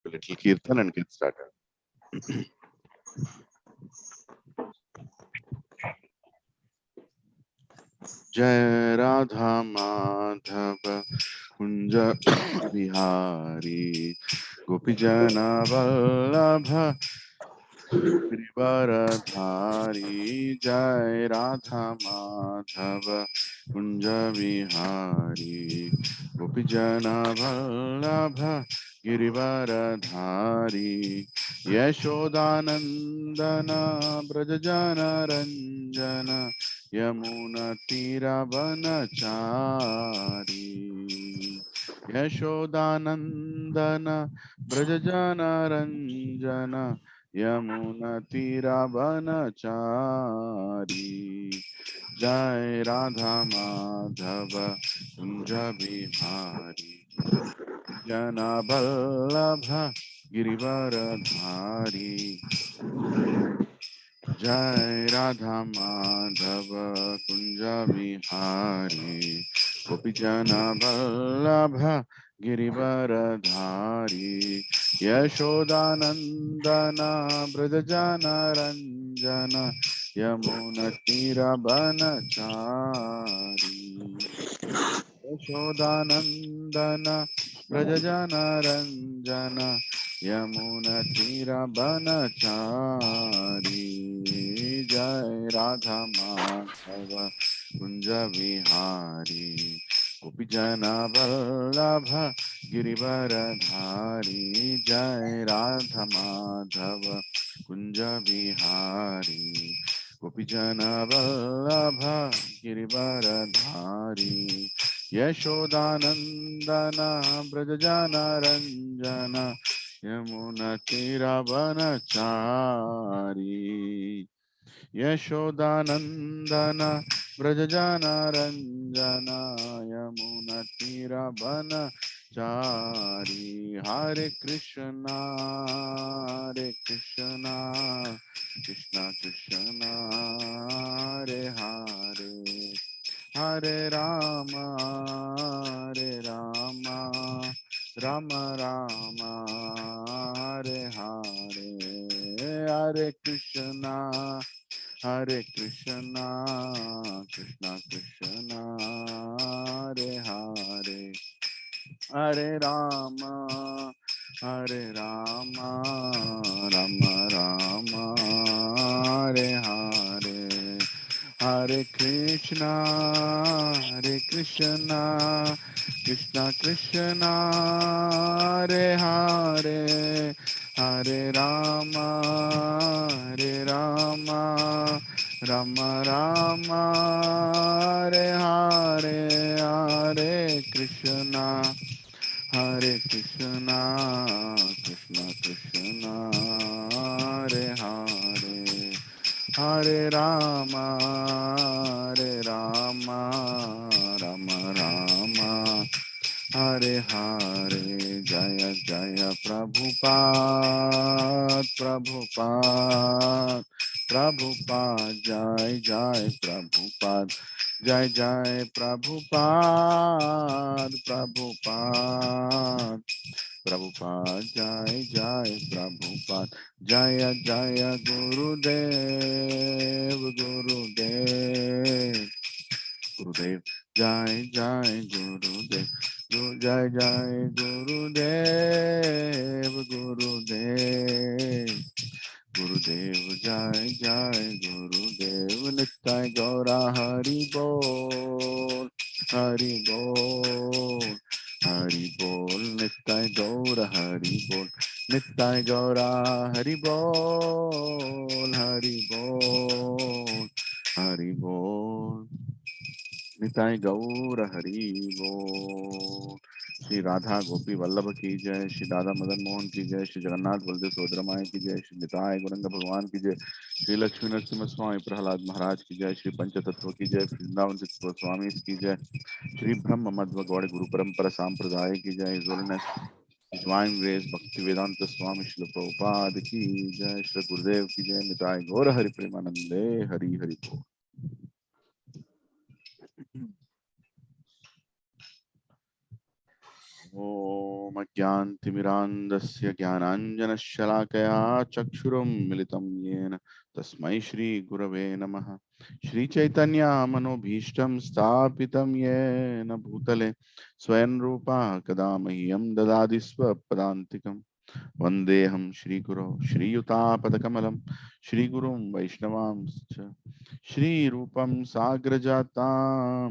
a little kirtan and get started. Jai Radha Madhava Kunja Bihari Gopijana Vallabha Giridharadhari. Jai Radha Madhava Kunja Bihari Gopijana Vallabha Giridharadhari. Yashodanandana Brajajana Ranjana Yamuna Tiravanachari. Yashodanandana Brajajana Ranjana Yamuna Tiravanachari. Jai Radha Madhava Kunja Bihari Jana Vallabha Girivaradhari. Jai Radha Madhava Kunja Bihari Gopijana Vallabha Girivaradhari. Yashodanandana Brajajana Ranjana Yamuna Tiravanachari. Yashodanandana Brajajana Ranjana Yamuna Tiravanachari. Jai Radha Madhava Kunja Vihari Gopijana Vallabha Girivaradhari. Jai Radha Madhava Kunja Vihari Gopijana Vallabha Girivaradhari. Yashodanandana Brajajana Ranjana Yamuna Tiravanachari. Yashodanandana Brajajana Ranjana Yamuna Tiravanachari. Hare Krishna, Hare Krishna, Krishna Krishna, Hare Hare, Hare Rama, Hare Rama, Rama Rama, Hare Hare, Hare Krishna, Hare Krishna, Krishna Krishna, Hare Hare, Hare Rama, Hare Rama, Rama Rama, Hare Hare, Hare Krishna, Krishna Krishna, Hare Hare, Hare Rama, Rama Rama, Hare Hare, Hare Krishna, Krishna Krishna, Hare Hare, Hare Rama, Rama Rama, Hare Hare. Jaya Jaya Prabhupada, Prabhupada, Prabhupada, Jai Jai Prabhupada, Jai Jai Prabhupada, Prabhupada, Prabhupada, Jai Jai Prabhupada, Jaya Jaya Gurudev, Gurudev, Gurudev, Jai Jai Gurudev, Jai Jai Gurudev, Gurudev, Gurudev, Jai Jai Gurudev, Nittai Gaura Hari Bol, Hari Bol, Hari Bol, Nittai Gaura Hari Bol, Nittai Gaura Hari Bol, Hari Bol, Hari Bol, Nittai Gaura Hari Bol. Shri Radha गोपी वल्लभ की जय, श्री राधा मदन मोहन की जय, श्री जगन्नाथ बलदेव सोदरमाय की जय, श्री निताय गुरंग भगवान की जय, श्री लक्ष्मी नरसिम्हा स्वामी प्रहलाद महाराज की जय, श्री पंचतत्व की जय, वृंदावन स्वामी की जय, श्री ब्रह्म मध्व गौड़ गुरु परंपरा सांप्रदाय की जय, होलिनेस डिवाइन ग्रेस भक्ति वेदांत स्वामी श्री प्रभुपाद की जय, श्री गुरुदेव की जय, निताय गौर हरि प्रेमानंदे, हरि हरि बोल। ॐ अज्ञानतिमिरान्धस्य ज्ञानाञ्जनशलाकया चक्षुरुन्मिलितं येन तस्मै श्रीगुरवे नमः। श्रीचैतन्यमनोभीष्टं स्थापितं येन भूतले स्वयं रूपा कदा मह्यं ददाति स्वपदान्तिकम्। वन्देऽहं श्रीगुरो श्रीयुतापदकमलं श्रीगुरुं वैष्णवांश्च श्रीरूपं साग्रजातां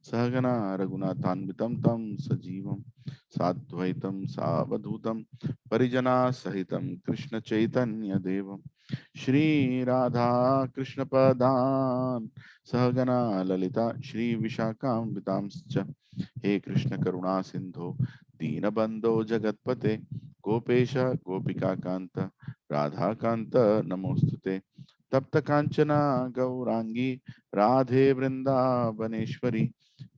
सहगना रघुनाथान्वितं तं सजीवं साद्वैतं सावधूतं परिजनासहितं कृष्णचैतन्यदेवं श्रीराधा कृष्णपदान् सहगना ललिता श्रीविशाखान्वितांश्च। हे कृष्ण करुणा सिंधो दीनबंधो जगतपते गोपेश गोपिका कांत राधा कांत नमोस्तुते। तप्त कांचना गौरांगी राधे वृंदावनेश्वरी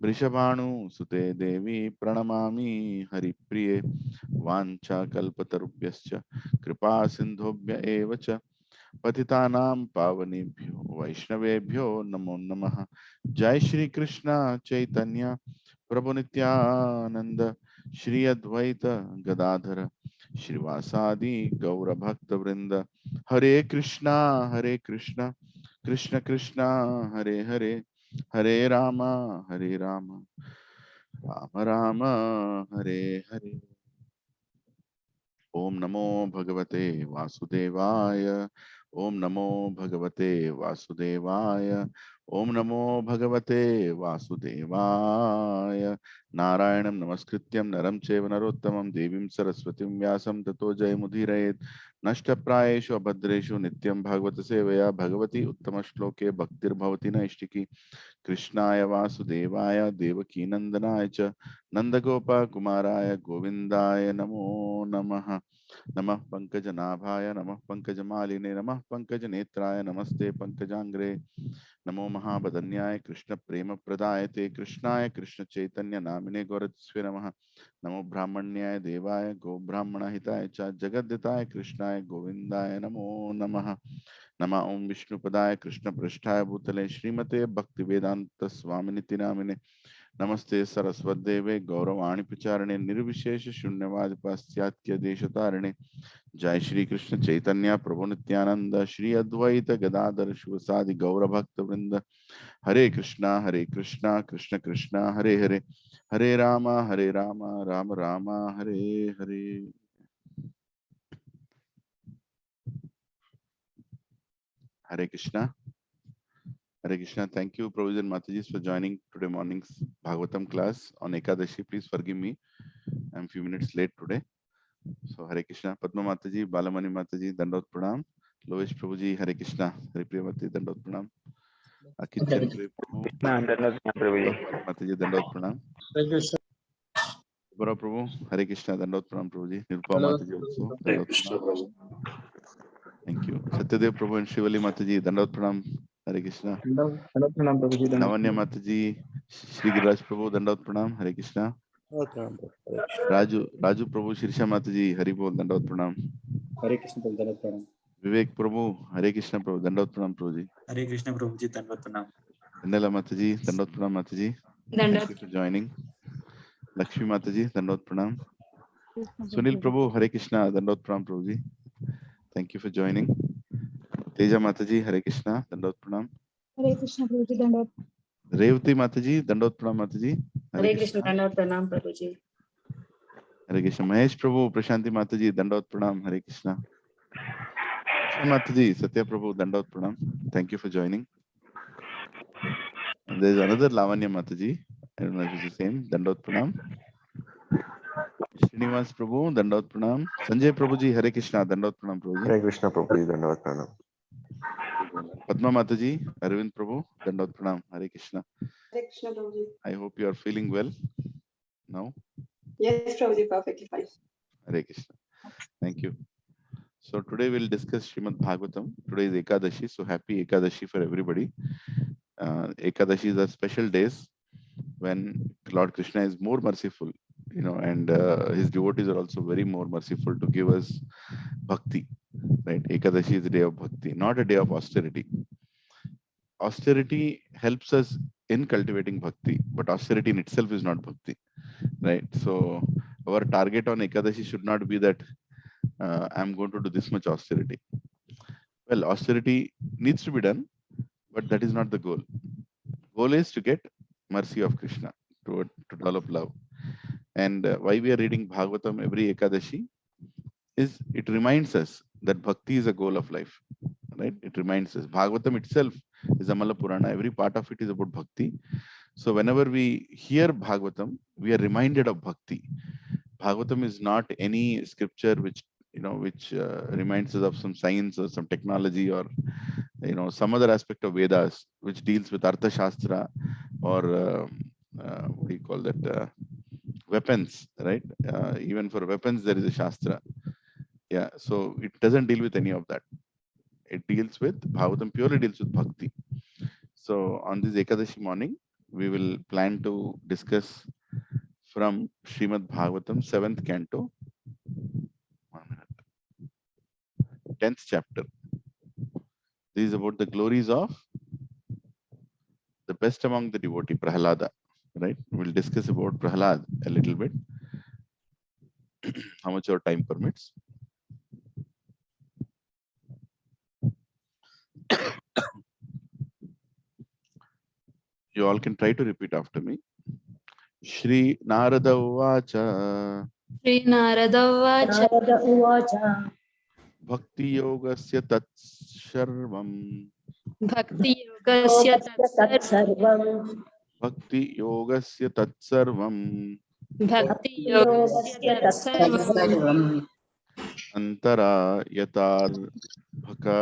वृषभानुसुते देवी प्रणमामि हरिप्रिये। वाञ्छा कल्पतरुभ्यश्च कृपा सिंधुभ्य एव च पतितानां पावनेभ्यो वैष्णवेभ्यो नमो नमः। जय श्री कृष्ण चैतन्य प्रभु नित्यानंद श्री अद्वैत गदाधर श्रीवासादि गौर भक्त वृंद। हरे कृष्णा कृष्ण कृष्णा हरे हरे हरे राम राम राम हरे हरे। ओम नमो भगवते वासुदेवाय। ओम नमो भगवते वासुदेवाय। ओम नमो भगवते वासुदेवाय। नारायणं नमस्कृत्यं नरं चैव नरोत्तमं देवीं सरस्वतीं व्यासं ततो जयमुदीरयेत्। नष्टप्रायेषु अभद्रेषु नित्यं भागवत सेवया भगवती उत्तमश्लोके भक्तिर्भवति नैष्टिकी। कृष्णाय वासुदेवाय देवकीनन्दनाय च नन्दगोपकुमाराय गोविन्दाय नमो नमः। नमः पंकजनाभाय नमः पंकजमालिने नमः पंकजनेत्राय नमस्ते पंकजांग्रे। नमो महाबदन्याय कृष्ण प्रेम प्रदायते कृष्णाय कृष्ण चैतन्य नामिने गौरस्वे नमः। नमो ब्राह्मण्याय देवाय गो ब्राह्मण हिताय च जगद्दिताय कृष्णाय गोविंदाय नमो नमः। नमः ओं विष्णुपदाय कृष्ण पृष्ठाय भूतले श्रीमते भक्ति वेदांत स्वामिनिति नामिने। नमस्ते सरस्वदेवे गौरवाणी प्रचारणे निर्विशेष शून्यवाद पाश्चात्य देशतारिणे। जय श्री कृष्ण चैतन्य प्रभु नित्यानंद श्री अद्वैत गदाधर शिवसादि गौर भक्त वृंद। हरे कृष्णा कृष्ण कृष्णा हरे हरे हरे राम राम राम हरे हरे। हरे Krishna Hare Krishna. Thank you, Prabhuji and Mataji, for joining today morning's Bhagavatam class on Ekadashi. Please forgive me. I'm a few minutes late today. So, Hare Krishna. Padma Mataji, Balamani Mataji, Dandot Pranam. Lovish Prabhuji, Hare Krishna. Hare Priya Mataji, Dandot Pranam. Akit Chandra Prabhu, Gautami Mataji, Dandot Pranam. Bara Prabhu, Hare Krishna, Dandot Pranam Prabhuji. Nirupama Hello. Mataji also, Hare Dandot Krishna, Pranam. Prabhu. Thank you. Satyadev Prabhu and Shivali Mataji, Dandot Pranam. Hare Krishna. Hello, Pranam Prabhuji. Lavanya Mataji, Shri Giraj Prabhu, Dandot Pranam. Hare Krishna. Raju प्रभु शीर्षा माता जी हरि बोल दंडवत प्रणाम। हरे कृष्ण प्रभु दंडवत प्रणाम। विवेक प्रभु हरे कृष्ण प्रभु दंडवत प्रणाम प्रभु जी। हरे कृष्ण प्रभु जी दंडवत प्रणाम। धन्यला माता जी दंडवत प्रणाम माता जी। Thank you for joining. Lakshmi माता जी दंडवत प्रणाम। सुनील प्रभु हरे कृष्णा दंडवत प्रणाम प्रभु जी। Thank you for joining. Teja माता जी हरे कृष्णा दंडवत प्रणाम। हरे कृष्ण प्रभु जी दंडवत। रेवती माता जी दंडवत प्रणाम माता जी। हरे कृष्ण दंडवत प्रणाम प्रभु जी। हरे कृष्ण। महेश प्रभु प्रशांति माता जी दंडवत प्रणाम हरे कृष्णा। माता जी सत्या प्रभु दंडवत प्रणाम। Thank you for joining. And there is another Lavanya Mataji. I don't know if it's the same. Dandot Pranam. Srinivas Prabhu, Dandot Pranam. Sanjay Prabhuji, Hare Krishna, Dandot Pranam Prabhuji. Hare Krishna Prabhuji, Dandavad Pranam. Padma Mataji, Arvind Prabhu, Dandot Pranam, Hare Krishna. Hare Krishna, Prabhuji. I hope you are feeling well now. Yes, Prabhuji, perfectly fine. Hare Krishna. Thank you. So today we'll discuss Srimad Bhagavatam. Today is Ekadashi, so happy Ekadashi for everybody. Ekadashi is a special days when Lord Krishna is more merciful, you know, and his devotees are also very more merciful to give us bhakti, right? Ekadashi is a day of bhakti, not a day of austerity. Austerity helps us in cultivating bhakti, but austerity in itself is not bhakti, right? So our target on Ekadashi should not be that I'm going to do this much austerity. Well, austerity needs to be done, but that is not the goal. Goal is to get mercy of Krishna, to develop love. And why we are reading Bhagavatam every Ekadashi is it reminds us that bhakti is a goal of life, right? It reminds us. Bhagavatam itself is Amala Purana. Every part of it is about bhakti. So whenever we hear Bhagavatam, we are reminded of bhakti. Bhagavatam is not any scripture which reminds us of some science or some technology or some other aspect of Vedas which deals with Artha Shastra or what do you call that, weapons, right? Even for weapons there is a Shastra. Yeah, so it doesn't deal with any of that. It deals with Bhagavatam, purely deals with bhakti. So on this Ekadashi morning, we will plan to discuss from Srimad Bhagavatam, 7th canto, 10th chapter. This is about the glories of the best among the devotee, Prahalada. Right? We'll discuss about Prahalad a little bit, how much our time permits. You all can try to repeat after me. Shri Narada Uvacha श्रीनारदवाच नारद उवाच Bhakti Yogasya Tat Sarvam भक्तियोगस्य तत्सर्वं Bhakti Yogasya Tat Sarvam भक्तियोगस्य तत्सर्वं सर्वं Antara Yatar Bhaka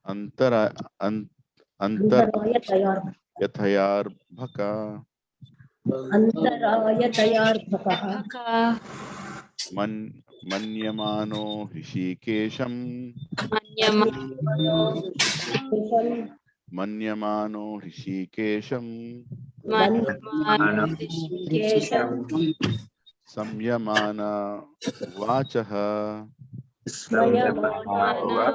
Antara Antar अन्तराय Yathayar Bhaka अन्तराय तयार्भकः भका Manyamano Hishikesham Manyamano Hishikesham Samyamana Vachaha Samyamana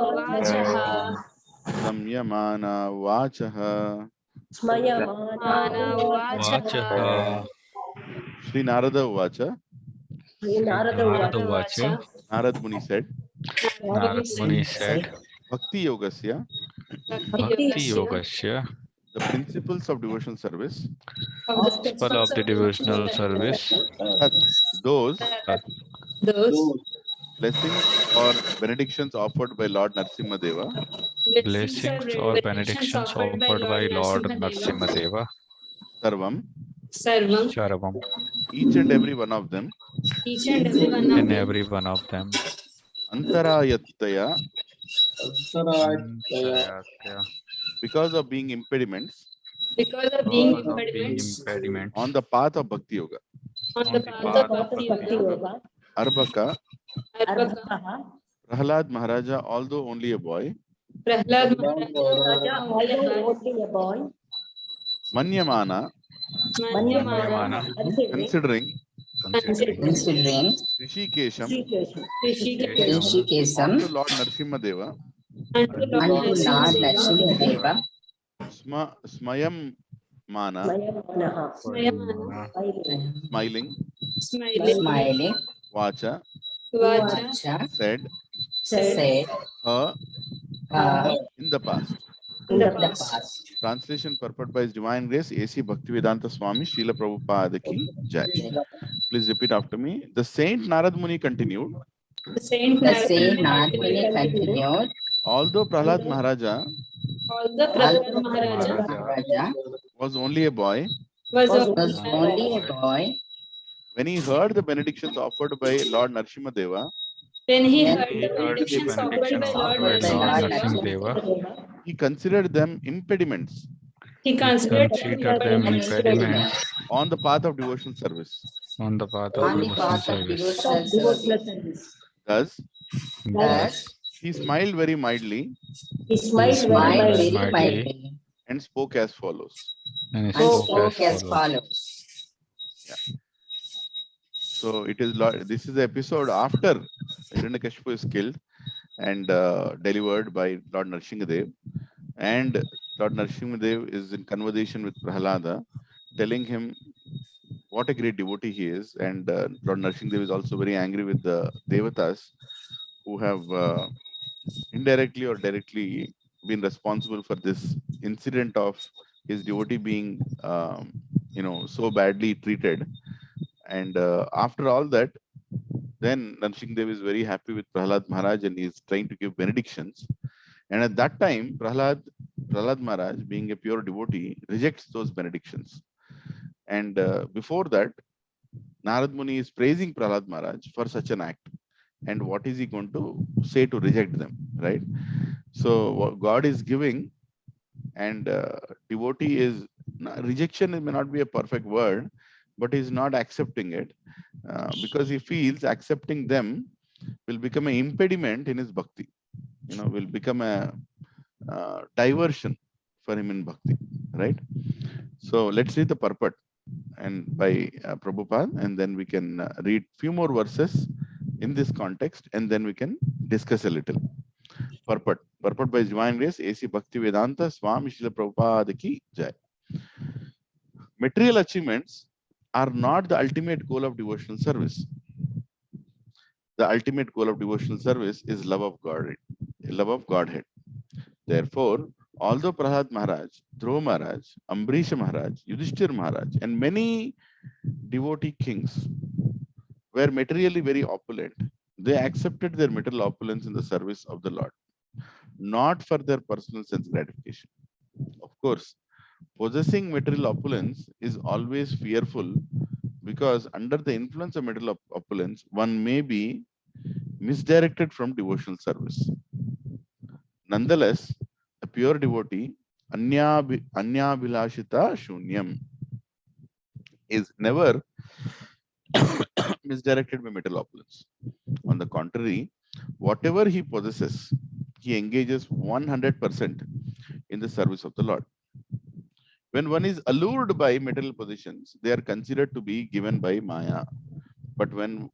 Vachaha स्मयमानवाचः Shri Narada Vacha. श्रीनारदवाच Narad Muni said, Narad Muni said, Bhakti Yogasya, Bhakti Yogasya, the principles of devotional service, principle of the devotional service, that those those blessings or benedictions offered by Lord Narasimha blessings or benedictions offered by Lord Narasimha Sarvam, Sarvam, each and every one of them, each and every one of in them every one of them, Antarayataya, Antarayatya, because of being impediments because of being because of being impediments impediments on the path of Bhakti Yoga. on the path of Bhakti Yoga. Arbhaka, अर्भकः Prahalad Maharaja, although only a boy, Prahlad Raja Maharaja, only a boy Manyamana, Manyamana, considering considering Rishikesham Rishikesam unto Lord Narasimha unto unto Lord Narasimha Smayam Mana, smiling, smiling Vacha, Vacha said said her in the past. in the the past. past. Translation purport by His Divine Grace, A.C. Bhaktivedanta Swami, Srila Prabhupada Ki Jai. Please repeat after me. The Saint Narad Muni continued, The Saint The same Narad Narmini continued, although Prahlad Maharaja although although Prahlad Maharaja Maharaja was only a boy, was was only a boy, when he heard the benedictions offered by Lord Narasimha when he When heard he the heard the benedictions offered benediction by Lord offered by Lord Narasimha, Narasimha, he considered them impediments he he considered considered them impediments on the path of devotional service. on the path of on the devotional path of service. devotional service. Thus, Thus, he smiled very mildly He He smiled smiled very very mildly mildly and spoke as follows. and and spoke spoke as as follows. follows. So it is this is the episode after Hiranyakashipu is killed and delivered by Lord Narasimhadev, and Lord Narasimhadev is in conversation with Prahalada, telling him what a great devotee he is. And Lord Narsimhadev is also very angry with the Devatas who have indirectly or directly been responsible for this incident of his devotee being, so badly treated. And after all that, then Narsimhadev is very happy with Prahlad Maharaj and he is trying to give benedictions. And at that time, Prahlad Maharaj, being a pure devotee, rejects those benedictions. And before that, Narad Muni is praising Prahlad Maharaj for such an act. And what is he going to say to reject them, right? So what God is giving, and devotee is, rejection may not be a perfect word, but he's not accepting it because he feels accepting them will become an impediment in his bhakti, will become a diversion for him in bhakti, right? So let's read the purport and by Prabhupada, and then we can read few more verses in this context, and then we can discuss a little. Purport by His Divine Grace A.C. Bhakti Vedanta Swami Srila Prabhupada ki jai. Material achievements are not the ultimate goal of devotional service. The ultimate goal of devotional service is love of God, love of Godhead. Therefore, although Prahlad Maharaj, Dhruva Maharaj, Ambrisha Maharaj, Yudhishthir Maharaj, and many devotee kings were materially very opulent, they accepted their material opulence in the service of the Lord, not for their personal sense gratification. Of course, possessing material opulence is always fearful because under the influence of material opulence, one may be misdirected from devotional service. Nonetheless, a pure devotee, anyabhilashita shunyam, is never misdirected by material opulence. On the contrary, whatever he possesses, he engages 100% in the service of the Lord. When one is allured by material possessions, they are considered to be given by Maya. But when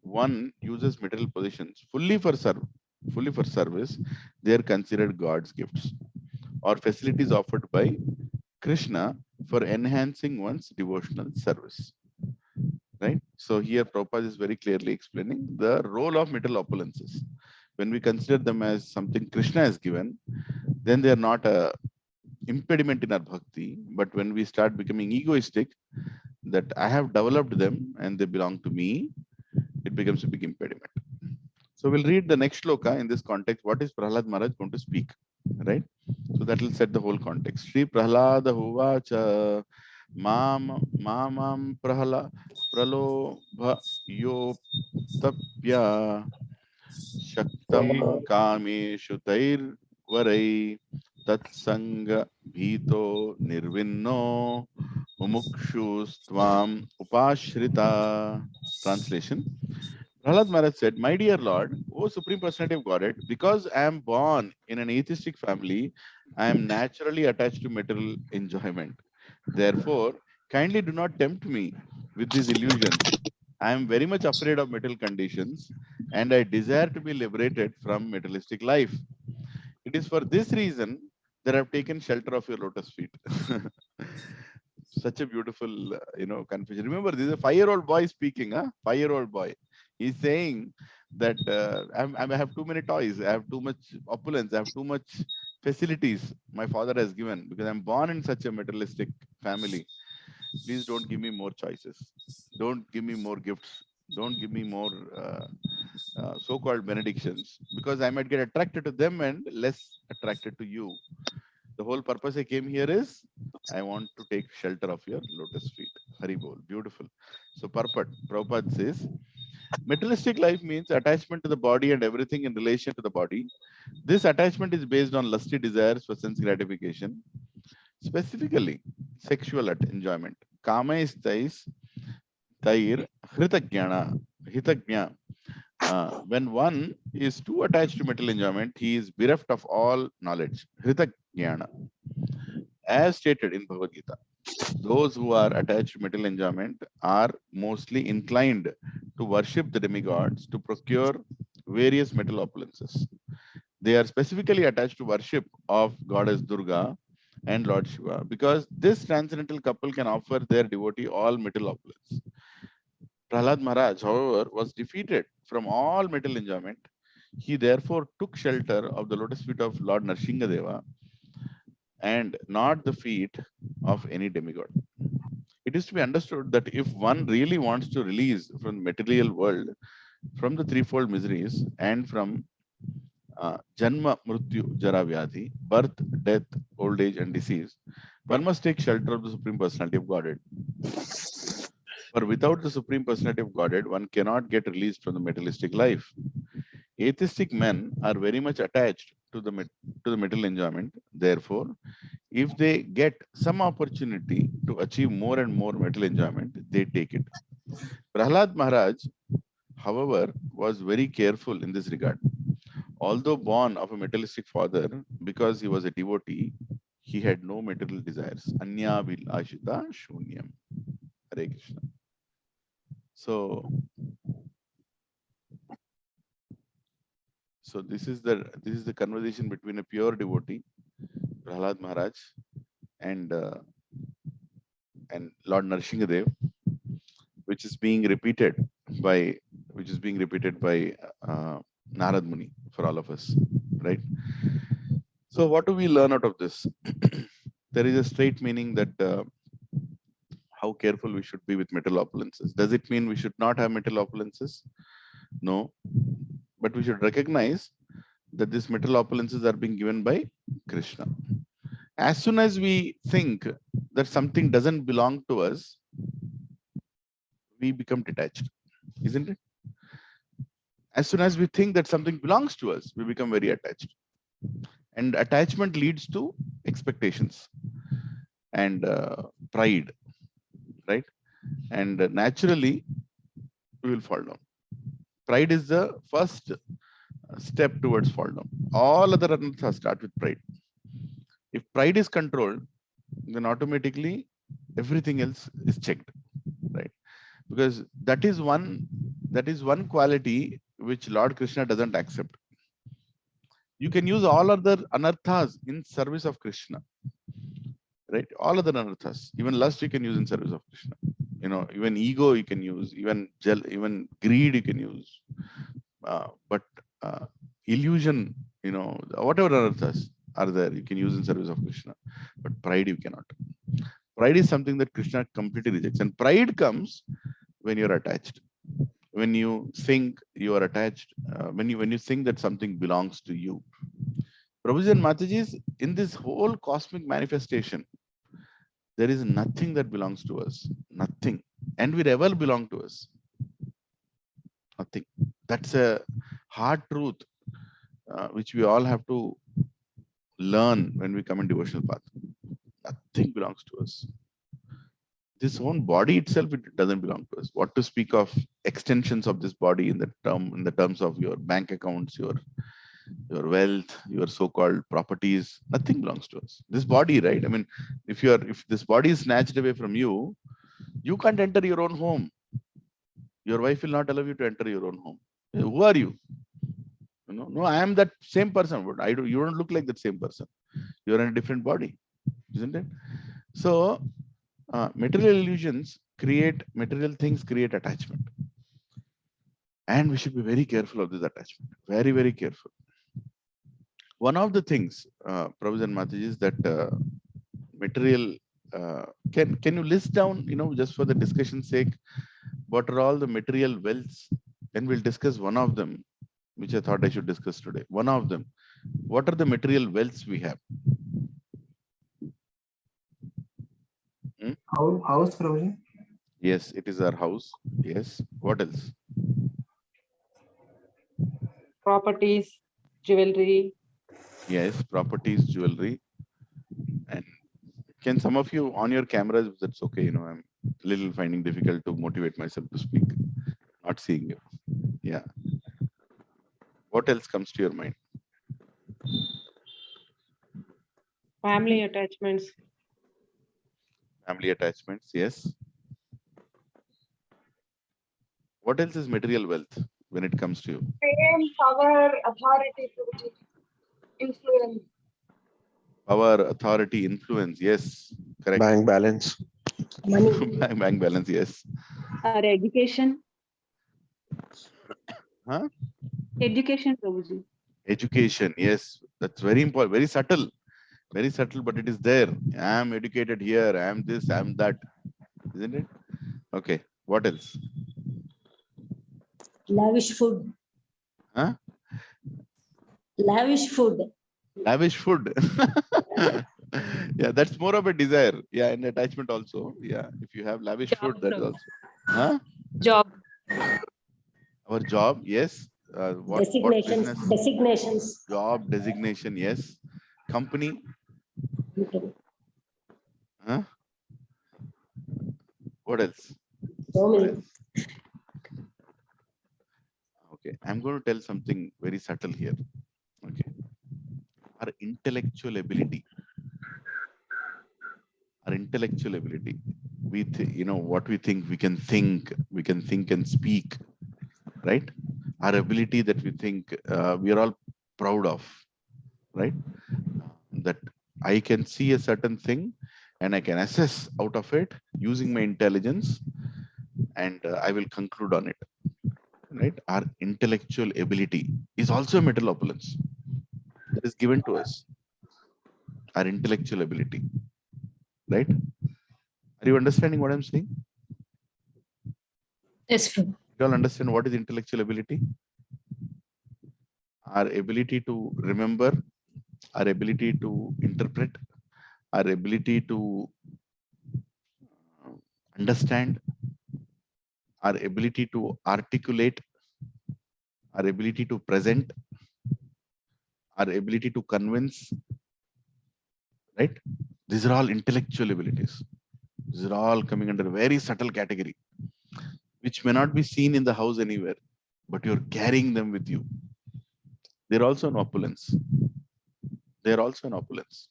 one uses material possessions fully for service, they are considered God's gifts or facilities offered by Krishna for enhancing one's devotional service. Right? So here Prabhupada is very clearly explaining the role of material opulences. When we consider them as something Krishna has given, then they are not a impediment in our bhakti. But when we start becoming egoistic, that I have developed them and they belong to me, it becomes a big impediment. So we'll read the next shloka in this context. What is Prahlad Maharaj going to speak? Right? So that will set the whole context. Shri Prahlada Huvacha Mamam Pralobha Yoptapya Shaktam Kameshu Tair Varai Tatsanga Bhito Nirvinno Mumukshu Stvam Upashrita. Translation. Prahlad Maharaj said, "My dear Lord, O Supreme Personality of Godhead, because I am born in an atheistic family, I am naturally attached to material enjoyment. Therefore, kindly do not tempt me with these illusions. I am very much afraid of material conditions and I desire to be liberated from materialistic life. It is for this reason that I have taken shelter of your lotus feet." Such a beautiful, confession. Remember, this is a 5-year-old boy speaking, 5-year-old boy. He's saying that I have too many toys, I have too much opulence, I have too much facilities my father has given because I'm born in such a materialistic family. Please don't give me more choices. Don't give me more gifts. Don't give me more so-called benedictions because I might get attracted to them and less attracted to you. The whole purpose I came here is I want to take shelter of your lotus feet. Hari Bol. Beautiful. So purport. Prabhupada says, materialistic life means attachment to the body and everything in relation to the body. This attachment is based on lusty desires for sense gratification, specifically sexual enjoyment. Kama is tair hitagnya. When one is too attached to material enjoyment, he is bereft of all knowledge. Hritagnyana. As stated in Bhagavad Gita, those who are attached to material enjoyment are mostly inclined to worship the demigods to procure various material opulences. They are specifically attached to worship of goddess Durga and Lord Shiva, because this transcendental couple can offer their devotee all material opulence. Prahlad Maharaj, however, was defeated from all material enjoyment. He therefore took shelter of the lotus feet of Lord Narshingadeva and not the feet of any demigod. It is to be understood that if one really wants to release from the material world, from the threefold miseries, and from Janma, Mrityu, Jara, Vyadhi, birth, death, old age, and disease, one must take shelter of the Supreme Personality of Godhead. For without the Supreme Personality of Godhead, one cannot get released from the materialistic life. Atheistic men are very much attached to the material enjoyment. Therefore, if they get some opportunity to achieve more and more material enjoyment, they take it. Prahlad Maharaj, however, was very careful in this regard. Although born of a materialistic father, because he was a devotee, he had no material desires. Anya vil ashita shunyam. Hare Krishna. So this is the conversation between a pure devotee, Prahlad Maharaj, and Lord Narshingadev, which is being repeated by Narad Muni for all of us, right? So what do we learn out of this? There is a straight meaning that how careful we should be with material opulences. Does it mean we should not have material opulences? No, but we should recognize that these material opulences are being given by Krishna. As soon as we think that something doesn't belong to us, we become detached, isn't it? As soon as we think that something belongs to us, we become very attached. And attachment leads to expectations and pride, right? And naturally, we will fall down. Pride is the first step towards fall down. All other anarthas start with pride. If pride is controlled, then automatically everything else is checked, right? Because that is one quality which Lord Krishna doesn't accept. You can use all other anarthas in service of Krishna, right? All other anarthas, even lust you can use in service of Krishna. You know, even ego you can use, even greed you can use, but illusion, you know, whatever anarthas are there, you can use in service of Krishna. But pride you cannot. Pride is something that Krishna completely rejects, and pride comes when you're attached. When you think you are attached, when you think that something belongs to you. Prabhuji and Mataji's, in this whole cosmic manifestation, there is nothing that belongs to us, nothing, and will ever belong to us. Nothing. That's a hard truth which we all have to learn when we come in devotional path. Nothing belongs to us. This own body itself, it doesn't belong to us. What to speak of extensions of this body in the terms of your bank accounts, your wealth, your so-called properties? Nothing belongs to us. This body, right? I mean, if this body is snatched away from you, you can't enter your own home. Your wife will not allow you to enter your own home. Who are you? No, I am that same person, but you don't look like that same person. You're in a different body, isn't it? So material illusions material things create attachment, and we should be very careful of this attachment. Very, very careful. One of the things, Prabhuji and Mataji, is that material. Can you list down, just for the discussion's sake, what are all the material wealths? And we'll discuss one of them, which I thought I should discuss today. One of them. What are the material wealths we have? House, Prabhuji. Yes, it is our house. Yes. What else? Properties, jewelry. Yes, properties, jewelry. And can some of you on your cameras, if that's okay, I'm a little finding difficult to motivate myself to speak. Not seeing you. Yeah. What else comes to your mind? Family attachments. Family attachments, yes. What else is material wealth when it comes to you? Fame, power, authority, influence. Power, authority, influence. Yes, correct. Bank balance. Money. Bank balance. Yes. Our education. Huh? Education, Prabhuji. Education. Yes, that's very important. Very subtle. Very subtle, but it is there. I am educated here. I am this. I am that. Isn't it? Okay. What else? Lavish food. Huh? Lavish food. Lavish food. Yeah, that's more of a desire. Yeah, and attachment also. Yeah, if you have lavish food, that is also. Huh? Job. Our job, yes. What Designations. business? Designations. Job designation, yes. Company. Huh? What else? So What many. else? Okay, I'm going to tell something very subtle here. Okay, our intellectual ability. Our intellectual ability. You know what we think. We can think and speak, right? Our ability that we think we are all proud of, right? That I can see a certain thing and I can assess out of it using my intelligence, and I will conclude on it, right? Our intellectual ability is also a mental opulence that is given to us. Our intellectual ability, right? Are you understanding what I'm saying? Yes, Prabhu. You all understand what is intellectual ability? Our ability to remember, our ability to interpret, our ability to understand, our ability to articulate, our ability to present, our ability to convince, right? These are all intellectual abilities. These are all coming under a very subtle category, which may not be seen in the house anywhere, but you're carrying them with you. They're also an opulence. They're also an opulence.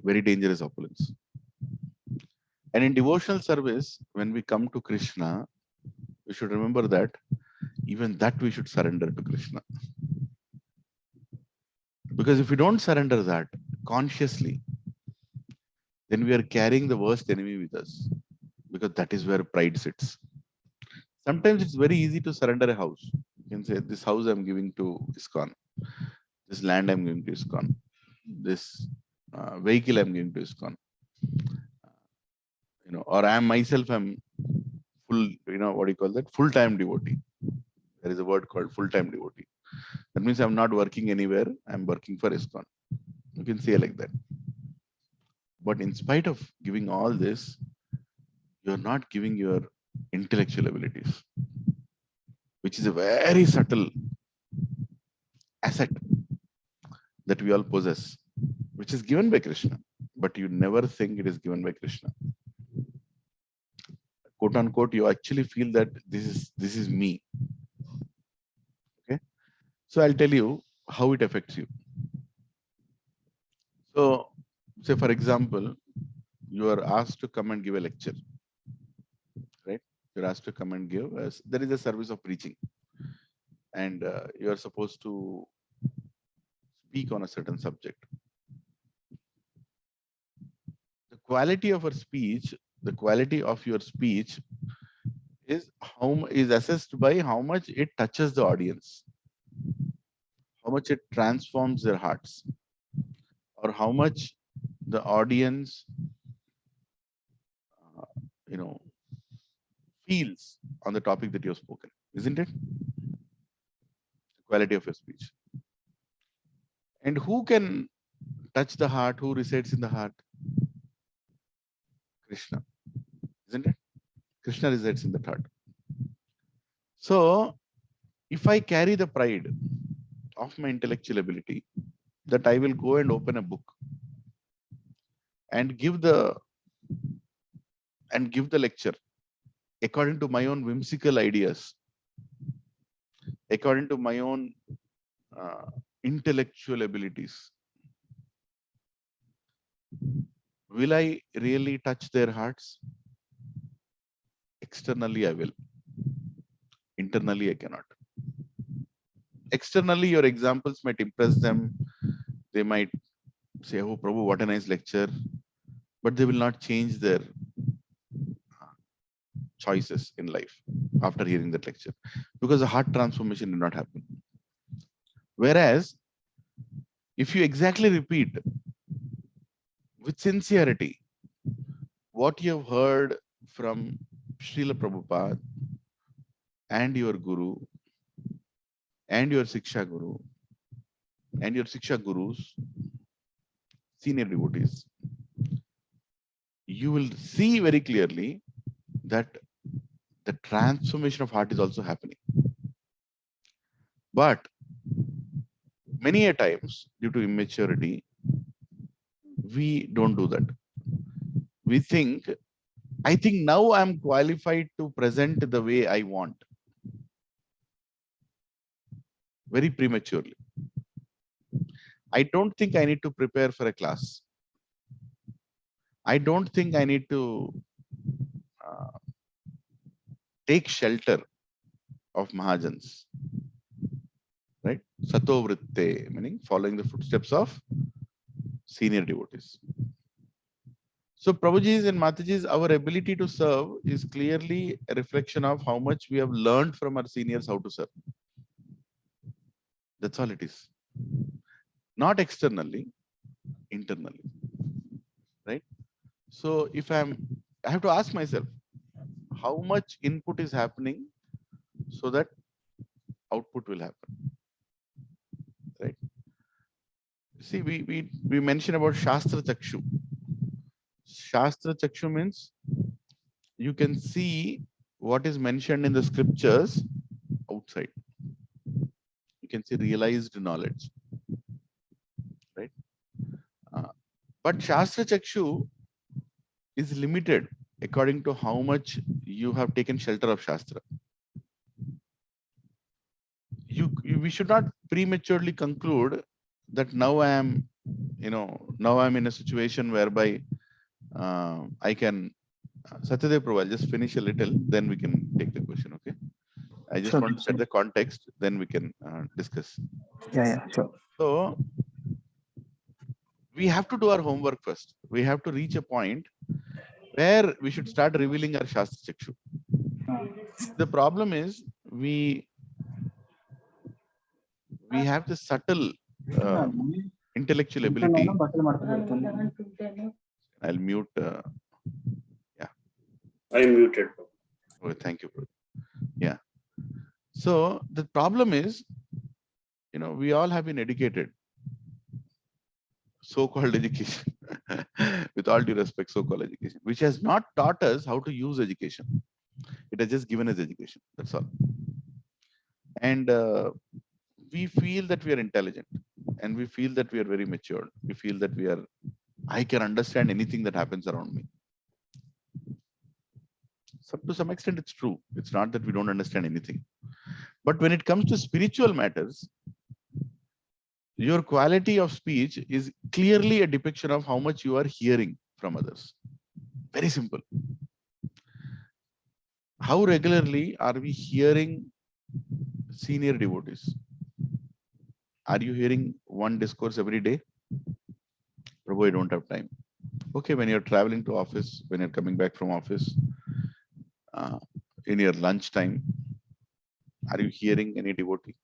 Very dangerous opulence. And in devotional service, when we come to Krishna, we should remember that even that we should surrender to Krishna. Because if we don't surrender that consciously, then we are carrying the worst enemy with us, because that is where pride sits. Sometimes it's very easy to surrender a house. You can say, this house I'm giving to ISKCON, this land I'm giving to ISKCON, this vehicle I'm giving to ISKCON, you know, or I am myself, I'm full, you know, what do you call that? Full-time devotee. There is a word called full-time devotee. That means I'm not working anywhere. I'm working for ISKCON. You can say like that. But in spite of giving all this, you're not giving your intellectual abilities, which is a very subtle asset that we all possess, which is given by Krishna, but you never think it is given by Krishna. Quote unquote, you actually feel that this is me. Okay, so I'll tell you how it affects you. So, say for example, you are asked to come and give a lecture, right? You're asked to come and give. There is a service of preaching, and you are supposed to speak on a certain subject. The quality of your speech is assessed by how much it touches the audience, how much it transforms their hearts, or how much the audience feels on the topic that you have spoken, isn't it? The quality of your speech. And who can touch the heart? Who resides in the heart? Krishna, isn't it? Krishna resides in the heart. So if I carry the pride of my intellectual ability, that I will go and open a book and give the lecture according to my own whimsical ideas, according to my own intellectual abilities, will I really touch their hearts? Externally I will. Internally I cannot. Externally your examples might impress them. They might say, "Oh, Prabhu, what a nice lecture," but they will not change their choices in life after hearing that lecture because the heart transformation did not happen. Whereas, if you exactly repeat with sincerity what you have heard from Srila Prabhupada and your Guru and your Siksha Guru and your Siksha Gurus, senior devotees, you will see very clearly that the transformation of heart is also happening. But many a times, due to immaturity, we don't do that. We think, I think now I'm qualified to present the way I want. Very prematurely. I don't think I need to prepare for a class. I don't think I need to take shelter of Mahajans. Right? Sato vritte, meaning following the footsteps of senior devotees. So Prabhuji's and Mataji's, our ability to serve is clearly a reflection of how much we have learned from our seniors how to serve. That's all it is. Not externally, internally. Right? So if I have to ask myself, how much input is happening so that output will happen. Right? See, we mentioned about Shastra Chakshu. Shastra Chakshu means you can see what is mentioned in the scriptures outside. You can see realized knowledge. Right? But Shastra Chakshu is limited according to how much you have taken shelter of Shastra. We should not prematurely conclude that now I am, now I'm in a situation whereby I can, Satyadev Prabhu, I'll just finish a little, then we can take the question, okay? I just Sure, want to set the context, then we can discuss. Yeah, sure. So, we have to do our homework first. We have to reach a point where we should start revealing our Shastra Chakshu. The problem is, we have the subtle intellectual ability. I'll mute. Yeah. I muted. Oh, thank you, brother. Yeah. So the problem is, we all have been educated, so-called education, with all due respect, so-called education, which has not taught us how to use education. It has just given us education. That's all. And we feel that we are intelligent, and we feel that we are very mature. We feel that I can understand anything that happens around me. So to some extent, it's true. It's not that we don't understand anything. But when it comes to spiritual matters, your quality of speech is clearly a depiction of how much you are hearing from others. Very simple. How regularly are we hearing senior devotees? Are you hearing one discourse every day? Prabhu, I don't have time. Okay, when you're traveling to office, when you're coming back from office, in your lunch time, are you hearing any devotee?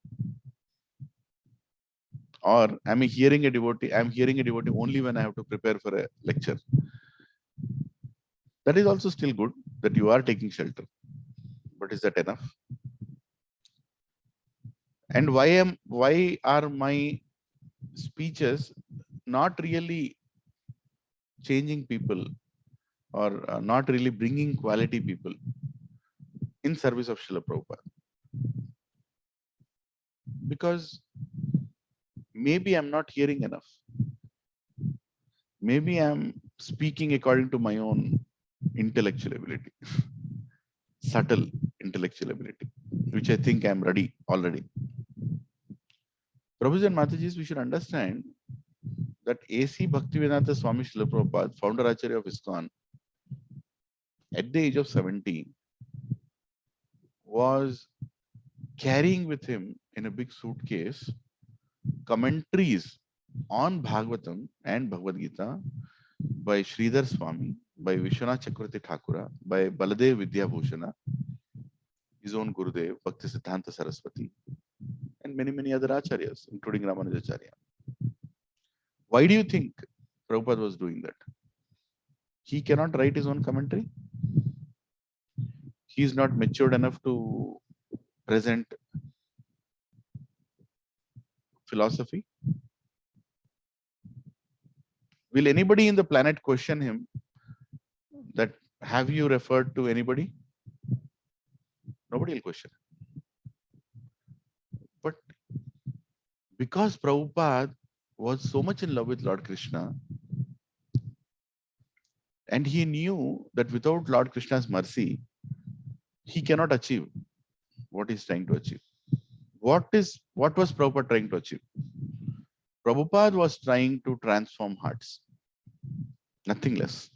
Or am I hearing a devotee? I'm hearing a devotee only when I have to prepare for a lecture. That is also still good that you are taking shelter. But is that enough? And why are my speeches not really changing people or not really bringing quality people in service of Srila Prabhupada? Because maybe I'm not hearing enough. Maybe I'm speaking according to my own intellectual ability, subtle intellectual ability, which I think I'm ready already. Prabhuji and Matajis, we should understand that A.C. Bhaktivedanta Swami Srila Prabhupada, founder Acharya of ISKCON, at the age of 70, was carrying with him in a big suitcase commentaries on Bhagavatam and Bhagavad Gita by Sridhar Swami, by Vishwanath Chakravarti Thakura, by Baladev Vidya Bhushana, his own Gurudev, Bhakti Siddhanta Saraswati, and many other acharyas, including Ramanujacharya. Why do you think Prabhupada was doing that? He cannot write his own commentary. He is not matured enough to present philosophy. Will anybody in the planet question him that have you referred to anybody? Nobody will question. But because Prabhupada was so much in love with Lord Krishna, and he knew that without Lord Krishna's mercy, he cannot achieve what he's trying to achieve. What was Prabhupada trying to achieve? Prabhupada was trying to transform hearts. Nothing less.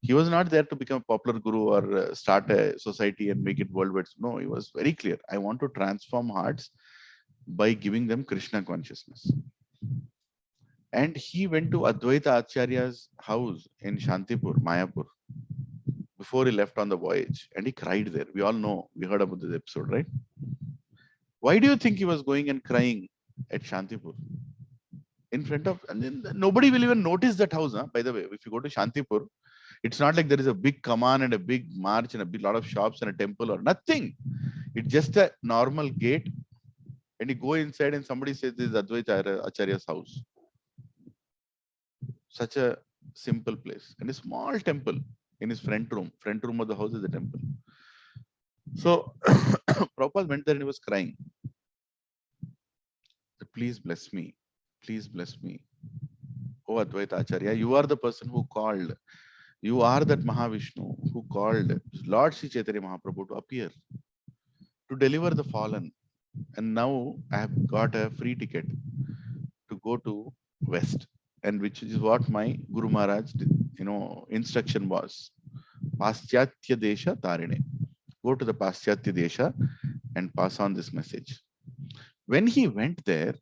He was not there to become a popular guru or start a society and make it worldwide. No, he was very clear. I want to transform hearts by giving them Krishna consciousness. And he went to Advaita Acharya's house in Shantipur, Mayapur, before he left on the voyage, and he cried there. We all know, we heard about this episode, right? Why do you think he was going and crying at Shantipur? In front of, and then nobody will even notice that house. Huh? By the way, if you go to Shantipur, it's not like there is a big kaman and a big march and a big lot of shops and a temple or nothing. It's just a normal gate, and you go inside and somebody says this is Advaita Acharya's house. Such a simple place, and a small temple in his front room. Front room of the house is a temple. So Prabhupada went there and he was crying. Please bless me. Please bless me. Oh Advaita Acharya, you are the person who called. You are that Mahavishnu who called Lord Sri Chaitanya Mahaprabhu to appear, to deliver the fallen. And now I have got a free ticket to go to West, and which is what my Guru Maharaj, instruction was. Paschatya Desha Tarine. Go to the Paschatya Desha and pass on this message. When he went there,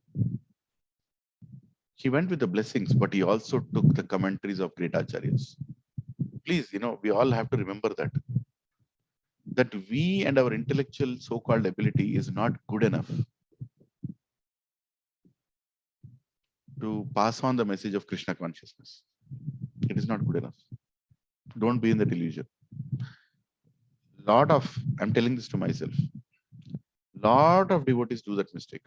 he went with the blessings, but he also took the commentaries of great acharyas. Please, we all have to remember that we and our intellectual so-called ability is not good enough to pass on the message of Krishna consciousness. It is not good enough. Don't be in that illusion. I'm telling this to myself, lot of devotees do that mistake.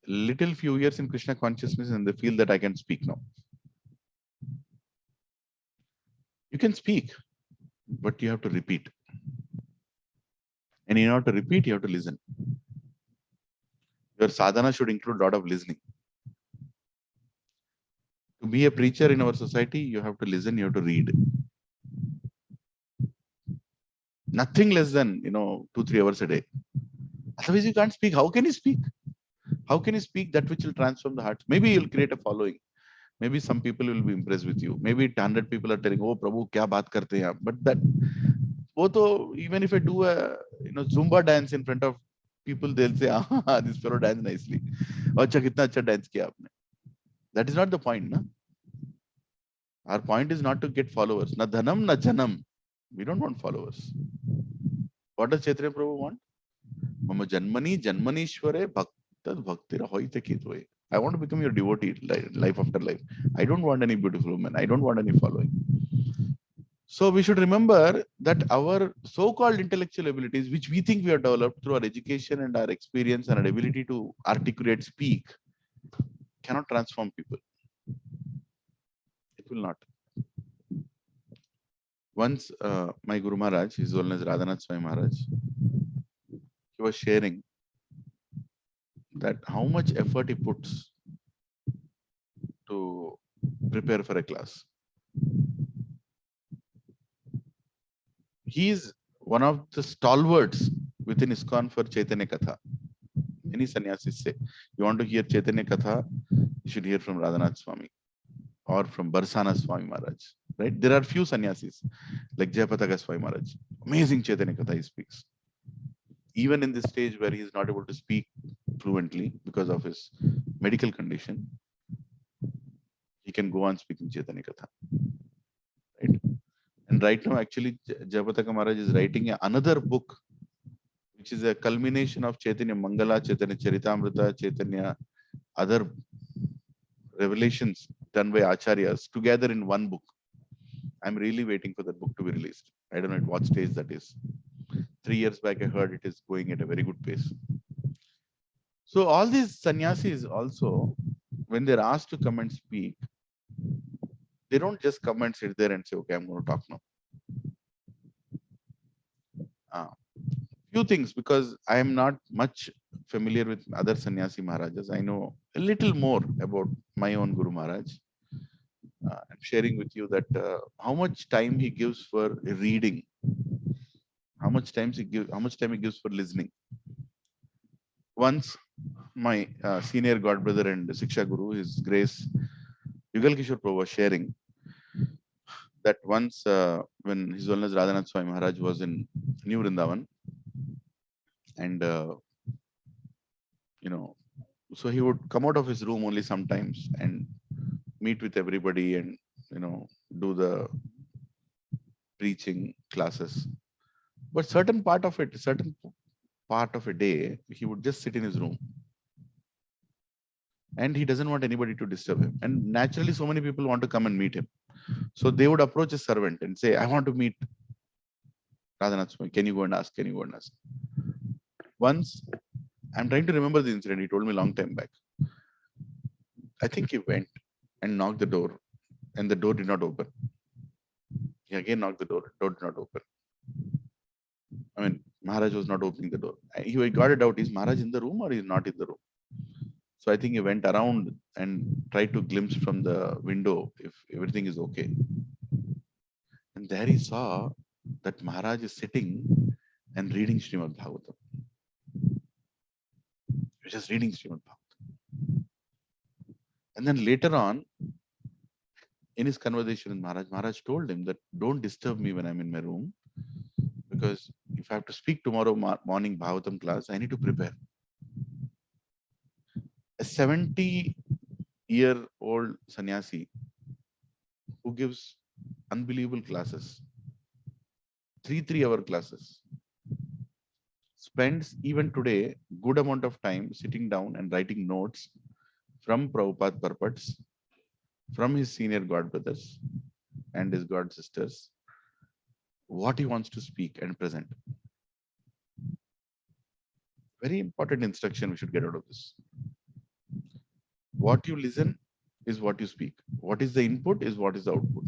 Little few years in Krishna consciousness and they feel that I can speak now. You can speak, but you have to repeat. And in order to repeat, you have to listen. Your sadhana should include a lot of listening. To be a preacher in our society, you have to listen, you have to read. Nothing less than 2-3 hours a day. Otherwise, you can't speak. How can you speak? How can you speak that which will transform the heart? Maybe you'll create a following. Maybe some people will be impressed with you. Maybe 100 people are telling, "Oh, Prabhu, kya baat karte hain?" But that, even if I do a Zumba dance in front of people, they'll say, "Ah, this fellow dance nicely." Acha, kitna acha dance kiya aapne. That is not the point, na? Our point is not to get followers. Na dhanam, na janam. We don't want followers. What does Chaitanya Prabhu want? Mama janmani janmanishware bhaktad bhaktira hoite kitvoe. I want to become your devotee life after life. I don't want any beautiful woman. I don't want any following. So we should remember that our so-called intellectual abilities, which we think we have developed through our education and our experience and our ability to articulate, speak, cannot transform people. It will not. Once my Guru Maharaj, his known as Radhanath Swami Maharaj, he was sharing that how much effort he puts to prepare for a class. He is one of the stalwarts within ISKCON for Chaitanya Katha. Many sannyasis say, you want to hear Chaitanya Katha, you should hear from Radhanath Swami or from Barsana Swami Maharaj. Right? There are few sannyasis like Jayapataka Swami Maharaj. Amazing Chaitanya Katha he speaks. Even in this stage where he is not able to speak fluently because of his medical condition, he can go on speaking Chaitanya Katha. Right? And right now, actually, Jayapataka Maharaj is writing another book, which is a culmination of Chaitanya Mangala, Chaitanya Charitamrita, Chaitanya, other revelations done by Acharyas together in one book. I'm really waiting for that book to be released. I don't know at what stage that is. 3 years back, I heard it is going at a very good pace. So all these sannyasis also, when they're asked to come and speak, they don't just come and sit there and say, okay, I'm going to talk now. Few things, because I am not much familiar with other sannyasi Maharajas. I know a little more about my own Guru Maharaj. I'm sharing with you that how much time he gives for reading, how much time he gives for listening. Once my senior godbrother and Siksha Guru, His Grace Yugal Kishore Prabhu, was sharing that once when His Holiness Radhanath Swami Maharaj was in New Vrindavan, and so he would come out of his room only sometimes and meet with everybody and do the preaching classes. But certain part of a day, he would just sit in his room. And he doesn't want anybody to disturb him. And naturally, so many people want to come and meet him. So they would approach a servant and say, I want to meet Radhanath Swami. Can you go and ask? Can you go and ask? Once, I'm trying to remember the incident. He told me a long time back. I think he went and knocked the door, and the door did not open. He again knocked the door did not open. I mean, Maharaj was not opening the door. He got it out. Is Maharaj in the room or is not in the room? So I think he went around and tried to glimpse from the window if everything is okay. And there he saw that Maharaj is sitting and reading Srimad Bhagavatam. He was just reading Srimad Bhagavatam. And then later on, in his conversation with Maharaj told him that don't disturb me when I'm in my room, because if I have to speak tomorrow morning Bhagavatam class, I need to prepare. A 70-year-old sannyasi who gives unbelievable classes, 3-hour classes, spends even today good amount of time sitting down and writing notes from Prabhupada purports, from his senior god brothers and his god sisters, what he wants to speak and present. Very important instruction we should get out of this. What you listen is what you speak. What is the input is what is the output.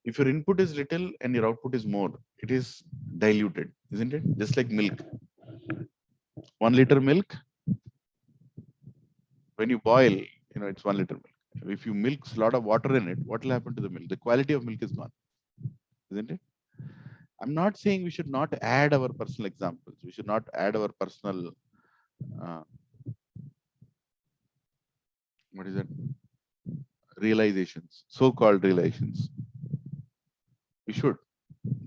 If your input is little and your output is more, it is diluted, isn't it? Just like milk. 1 liter milk, when you boil, it's 1 liter milk. If you milk a lot of water in it, what will happen to the milk? The quality of milk is gone, isn't it? I'm not saying we should not add our personal examples. We should not add our personal, realizations, so-called realizations. We should.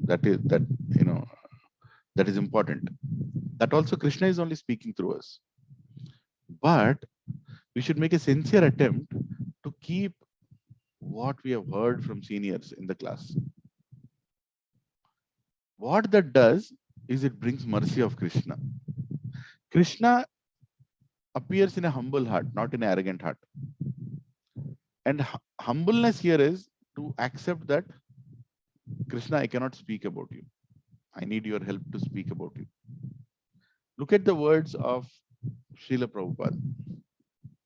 That is important. That also Krishna is only speaking through us. But we should make a sincere attempt to keep what we have heard from seniors in the class. What that does is it brings mercy of Krishna. Krishna appears in a humble heart, not in an arrogant heart. And humbleness here is to accept that, Krishna, I cannot speak about you. I need your help to speak about you. Look at the words of Srila Prabhupada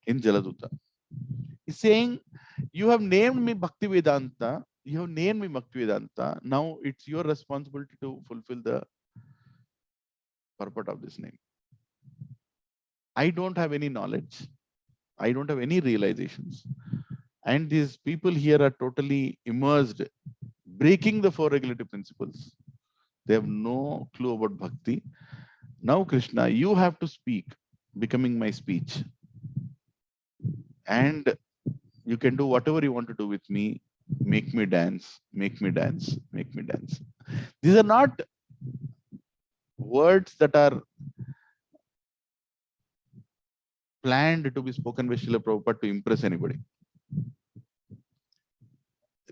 in Jaladuta. He's saying, you have named me Bhakti Vedanta. You have named me Bhakti Vedanta. Now it's your responsibility to fulfill the purport of this name. I don't have any knowledge. I don't have any realizations. And these people here are totally immersed, breaking the 4 regulative principles. They have no clue about bhakti. Now, Krishna, you have to speak, becoming my speech. And you can do whatever you want to do with me. Make me dance, make me dance, make me dance. These are not words that are planned to be spoken by Srila Prabhupada to impress anybody.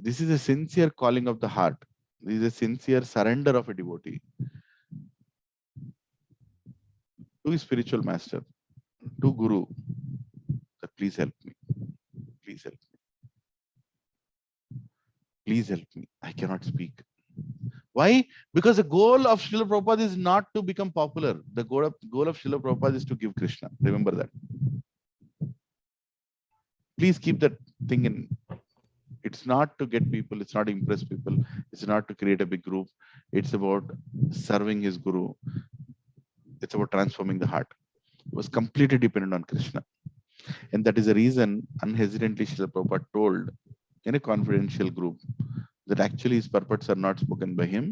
This is a sincere calling of the heart. This is a sincere surrender of a devotee to his spiritual master, to Guru, that please help me. Please help me. Please help me. I cannot speak. Why? Because the goal of Srila Prabhupada is not to become popular. The goal of Srila Prabhupada is to give Krishna. Remember that. Please keep that thing in. It's not to get people. It's not to impress people. It's not to create a big group. It's about serving his Guru. It's about transforming the heart. It was completely dependent on Krishna. And that is the reason unhesitantly Srila Prabhupada told in a confidential group that actually his purports are not spoken by him.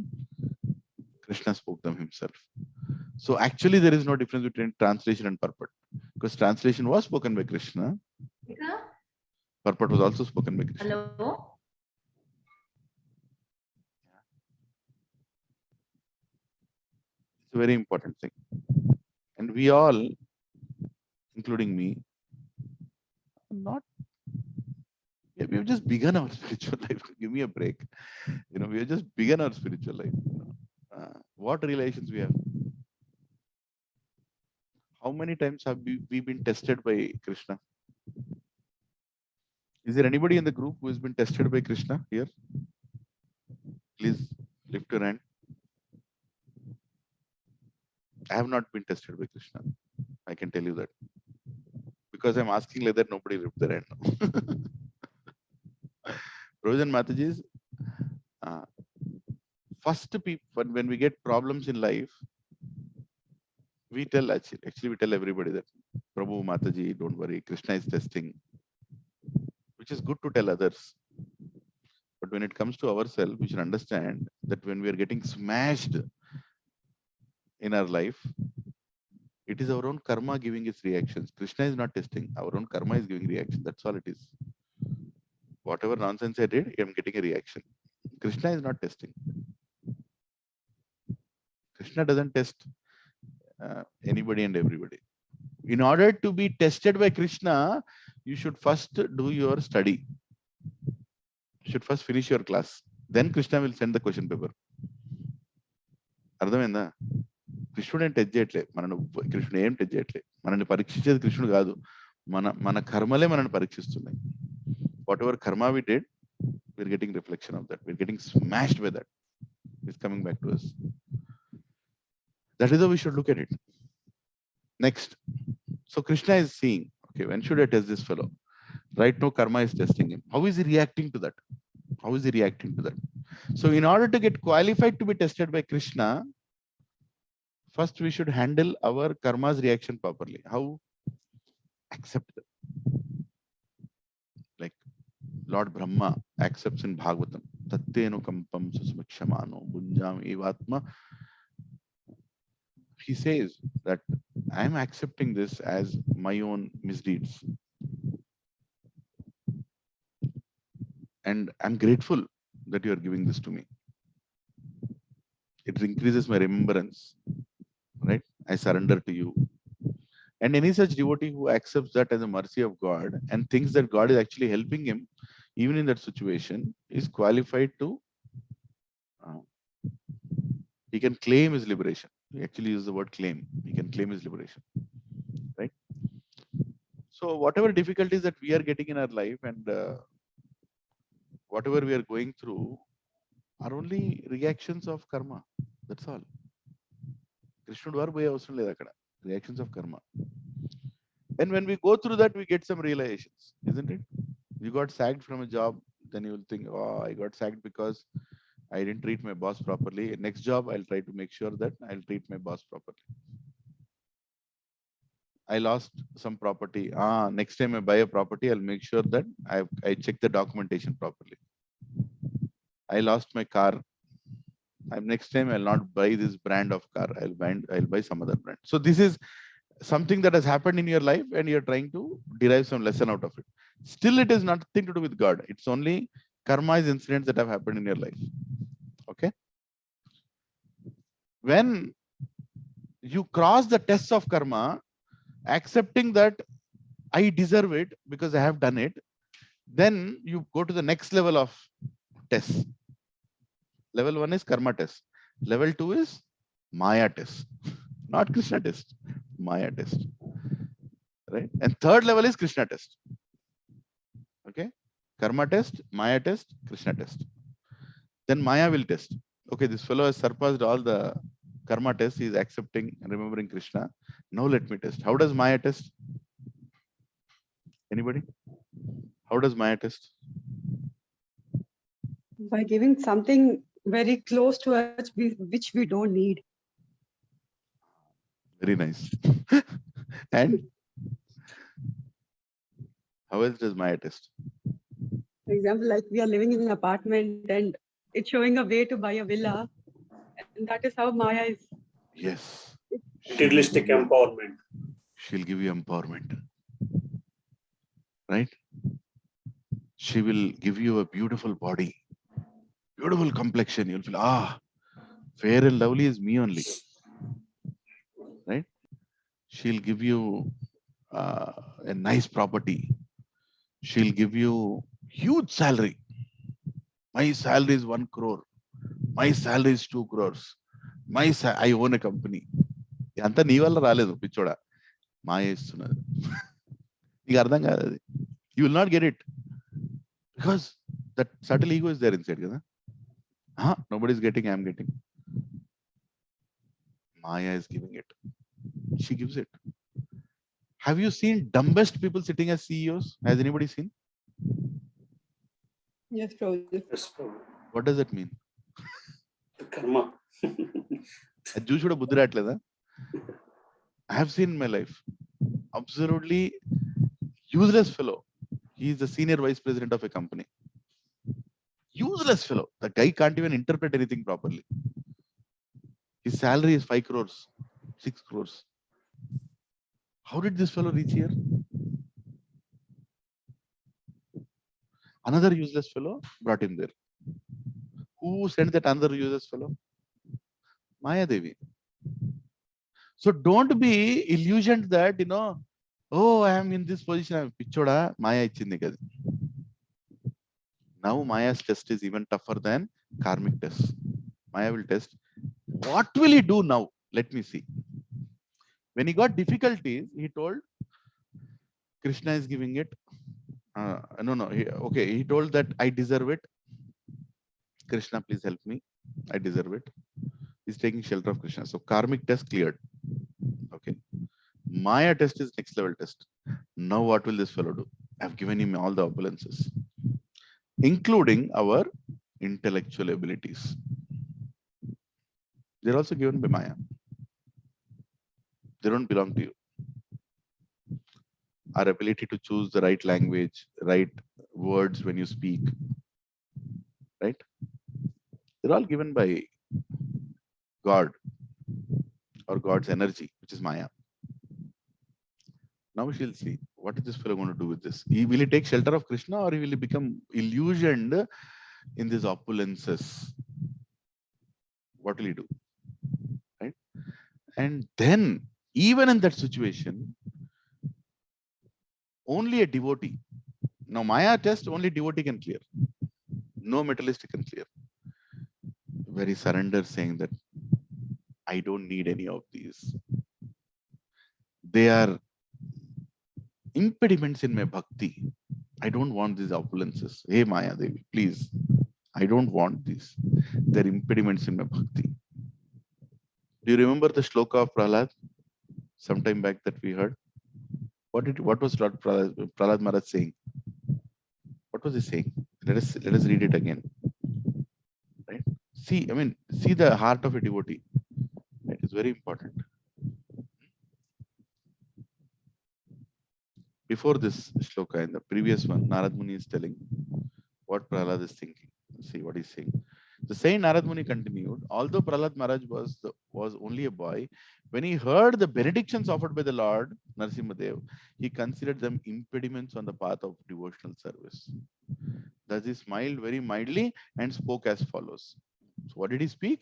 Krishna spoke them himself. So actually there is no difference between translation and purport, because translation was spoken by Krishna. Purport was also spoken by Krishna. Hello. It's a very important thing. And we all, including me, not, we've just begun our spiritual life. Give me a break. We have just begun our spiritual life. What relations we have? How many times have we been tested by Krishna? Is there anybody in the group who has been tested by Krishna here? Please lift your hand. I have not been tested by Krishna. I can tell you that. Because I'm asking like that, nobody lifted their hand. Rojan Mataji's, first people, when we get problems in life, we tell actually we tell everybody that Prabhu, Mataji, don't worry, Krishna is testing, which is good to tell others. But when it comes to ourselves, we should understand that when we are getting smashed in our life, it is our own karma giving its reactions. Krishna is not testing. Our own karma is giving reaction. That's all it is. Whatever nonsense I did, I'm getting a reaction. Krishna is not testing. Krishna doesn't test anybody and everybody. In order to be tested by Krishna, you should first do your study. You should first finish your class. Then Krishna will send the question paper. అర్థమైందా? కృష్ణుడు ఏం test చేయట్లే, కృష్ణుడు ఏం test చేయట్లే. మనల్ని పరీక్షించేది కృష్ణుడు కాదు, మన కర్మలే మనల్ని పరీక్షిస్తున్నాయి. Whatever karma we did, we're getting reflection of that. We're getting smashed by that. It's coming back to us. That is how we should look at it. Next. So Krishna is seeing, okay, when should I test this fellow? Right now, karma is testing him. How is he reacting to that? How is he reacting to that? So in order to get qualified to be tested by Krishna, first we should handle our karma's reaction properly. How? Accept them. Like Lord Brahma accepts in Bhagavatam, Tatteno kampam susmakshamano bunjam evatma. He says that I am accepting this as my own misdeeds. And I'm grateful that you are giving this to me. It increases my remembrance, right? I surrender to you. And any such devotee who accepts that as a mercy of God and thinks that God is actually helping him, even in that situation, is qualified to, he can claim his liberation. We actually use the word claim. He can claim his liberation, right? So whatever difficulties that we are getting in our life and whatever we are going through are only reactions of karma. That's all. Krishna var boye avasram ledhu akkada. Reactions of karma. And when we go through that, we get some realizations, isn't it? You got sacked from a job, then you will think, oh, I got sacked because I didn't treat my boss properly. Next job, I'll try to make sure that I'll treat my boss properly. I lost some property. Next time I buy a property, I'll make sure that I check the documentation properly. I lost my car. Next time I'll not buy this brand of car. I'll buy some other brand. So this is something that has happened in your life and you're trying to derive some lesson out of it. Still, it has nothing to do with God. It's only karma's incidents that have happened in your life. Okay. When you cross the tests of karma, accepting that I deserve it because I have done it. Then you go to the next level of test. Level 1 is karma test. Level 2 is Maya test, not Krishna test. Maya test, right? And third level is Krishna test. Okay, karma test, Maya test, Krishna test. Then Maya will test. Okay, this fellow has surpassed all the karma tests. He is accepting and remembering Krishna. Now let me test. How does Maya test? Anybody? How does Maya test? By giving something very close to us, which we don't need. Very nice. And how else does Maya test? For example, like we are living in an apartment and it's showing a way to buy a villa. And that is how Maya is. Yes. Materialistic empowerment. She'll give you empowerment. Right? She will give you a beautiful body, beautiful complexion. You'll feel, fair and lovely is me only. Right? She'll give you a nice property. She'll give you huge salary. My salary is 1 crore. My salary is 2 crores. I own a company. అంతా నీ వల్ల రాలేదు పిచ్చోడా, మాయ ఇస్తున్నది. నీకు అర్థం కాదు అది. You will not get it because that subtle ego is there inside కదా. Nobody is getting, I am getting. Maya is giving it. She gives it. Have you seen dumbest people sitting as CEOs? Has anybody seen? Yes, Prabhuji. Yes, Prabhu. What does that mean? The karma. అది చూసి కూడా బుద్ధి రావట్లేదా? I have seen in my life absolutely useless fellow. He is the senior vice president of a company. Useless fellow. The guy can't even interpret anything properly. His salary is 5 crores, 6 crores. How did this fellow reach here? Another useless fellow brought him there. Who sent that another useless fellow? Maya Devi. So don't be illusioned that, I am in this position. I am pichoda. Maya ichindi kada. Now Maya's test is even tougher than karmic test. Maya will test. What will he do now? Let me see. When he got difficulties, he told Krishna is giving it. He told that I deserve it. Krishna, please help me. I deserve it. He's taking shelter of Krishna. So karmic test cleared. Okay. Maya test is next level test. Now what will this fellow do? I've given him all the opulences, including our intellectual abilities. They're also given by Maya. They don't belong to you. Our ability to choose the right language, right words when you speak, right? They're all given by God or God's energy, which is Maya. Now we shall see what is this fellow going to do with this. Will he take shelter of Krishna or will he become illusioned in these opulences? What will he do? Right? And then, even in that situation, only a devotee. Now Maya test only devotee can clear. No materialistic can clear. Very surrender, saying that I don't need any of these. They are impediments in my bhakti. I don't want these opulences. Hey Maya Devi, please. I don't want these. They're impediments in my bhakti. Do you remember the shloka of Prahlad? Sometime back that we heard. What was Lord Prahlad Maharaj saying? What was he saying? Let us read it again. Right? See the heart of a devotee. It is very important. Before this shloka, in the previous one, Narad Muni is telling what Prahlad is thinking. See what he's saying. The same Narad Muni continued, although Prahlad Maharaj was only a boy, when he heard the benedictions offered by the Lord Narasimhadev, he considered them impediments on the path of devotional service. Thus he smiled very mildly and spoke as follows. So what did he speak?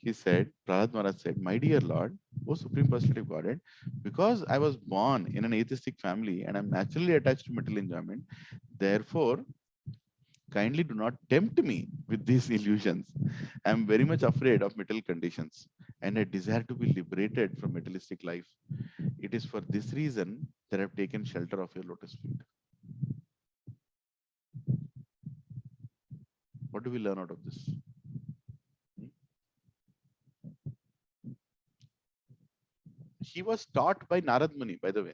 He said, Prahlad Maharaj said, my dear Lord, O Supreme Personality of Godhead, because I was born in an atheistic family and I'm naturally attached to material enjoyment, therefore, kindly do not tempt me with these illusions. I am very much afraid of material conditions and I desire to be liberated from materialistic life. It is for this reason that I have taken shelter of your lotus feet. What do we learn out of this? He was taught by Narad Muni, by the way.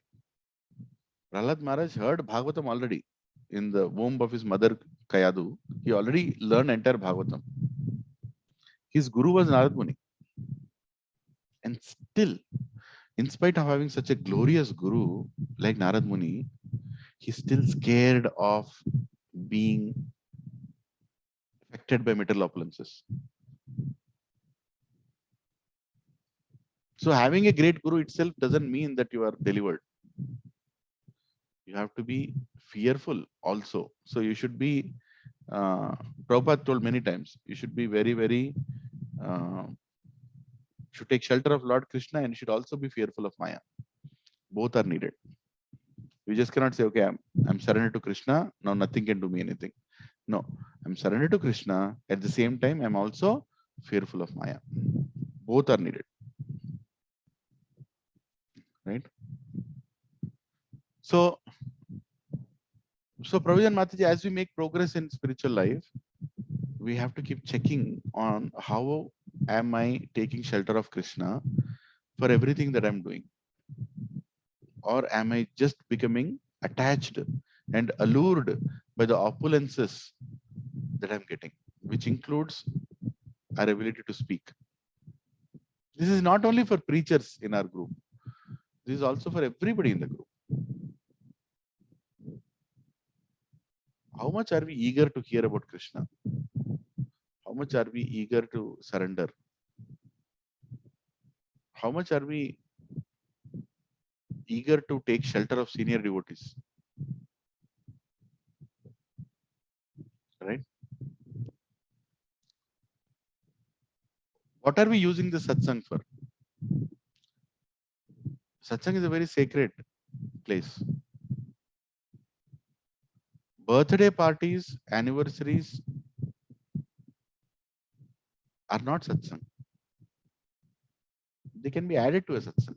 Prahlad Maharaj heard Bhagavatam already in the womb of his mother Kayadu. He already learned entire Bhagavatam. His guru was Narad Muni. And still, in spite of having such a glorious guru like Narad Muni, he's still scared of being affected by material opulences. So having a great guru itself doesn't mean that you are delivered. You have to be fearful also. So you should be, Prabhupada told many times, you should be very, very, should take shelter of Lord Krishna and you should also be fearful of Maya. Both are needed. You just cannot say, okay, I'm surrendered to Krishna, now nothing can do me anything. No, I'm surrendered to Krishna. At the same time, I'm also fearful of Maya. Both are needed. Right? So Prabhujan Mataji, as we make progress in spiritual life, we have to keep checking on how am I taking shelter of Krishna for everything that I'm doing? Or am I just becoming attached and allured by the opulences that I'm getting, which includes our ability to speak. This is not only for preachers in our group. This is also for everybody in the group. How much are we eager to hear about Krishna? How much are we eager to surrender? How much are we eager to take shelter of senior devotees? Right? What are we using the satsang for? Satsang is a very sacred place. Birthday parties, anniversaries are not satsang. They can be added to a satsang.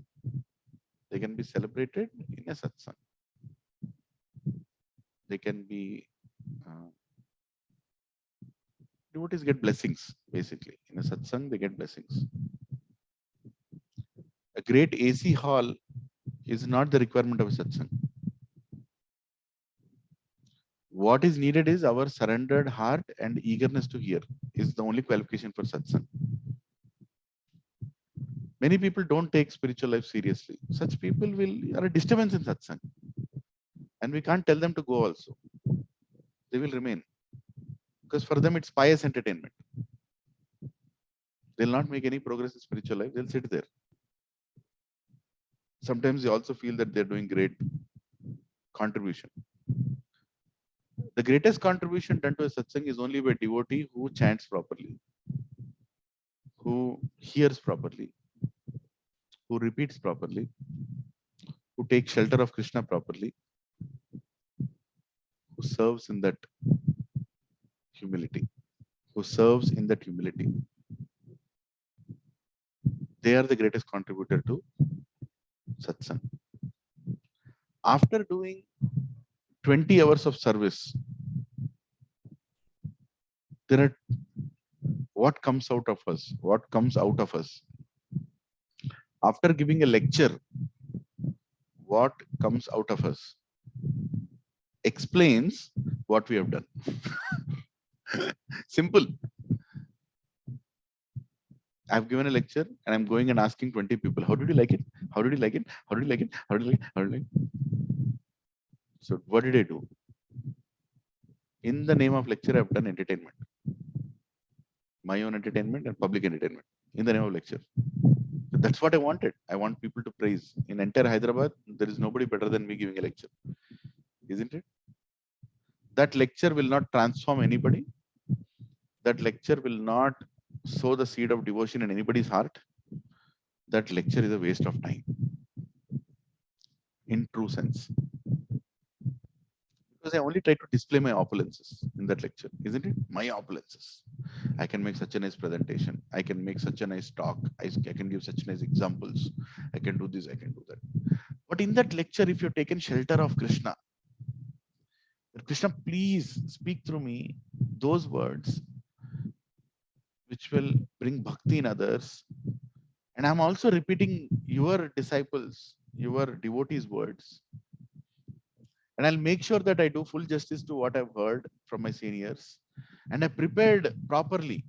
They can be celebrated in a satsang. They can be devotees get blessings basically in a satsang. They get blessings. A great AC hall is not the requirement of a satsang. What is needed is our surrendered heart and eagerness to hear is the only qualification for satsang. Many people don't take spiritual life seriously. Such people are a disturbance in satsang. And we can't tell them to go also. They will remain. Because for them it's pious entertainment. They'll not make any progress in spiritual life. They'll sit there. Sometimes they also feel that they're doing great contribution. The greatest contribution done to a satsang is only by a devotee who chants properly, who hears properly, who repeats properly, who takes shelter of Krishna properly, who serves in that humility, They are the greatest contributor to satsang. After doing 20 hours of service, there are what comes out of us? What comes out of us? After giving a lecture, what comes out of us explains what we have done. Simple. I've given a lecture and I'm going and asking 20 people, how did you like it? How did you like it? How did you like it? How did you like it? How did you like it? So what did I do? In the name of lecture, I've done entertainment. My own entertainment and public entertainment in the name of lecture. So that's what I wanted. I want people to praise. In entire Hyderabad, there is nobody better than me giving a lecture. Isn't it? That lecture will not transform anybody. That lecture will not sow the seed of devotion in anybody's heart, that lecture is a waste of time, in true sense. Because I only try to display my opulences in that lecture, isn't it? My opulences. I can make such a nice presentation. I can make such a nice talk. I can give such nice examples. I can do this, I can do that. But in that lecture, if you've taken shelter of Krishna, Krishna, please speak through me those words which will bring bhakti in others. And I'm also repeating your disciples, your devotees' words. And I'll make sure that I do full justice to what I've heard from my seniors. And I prepared properly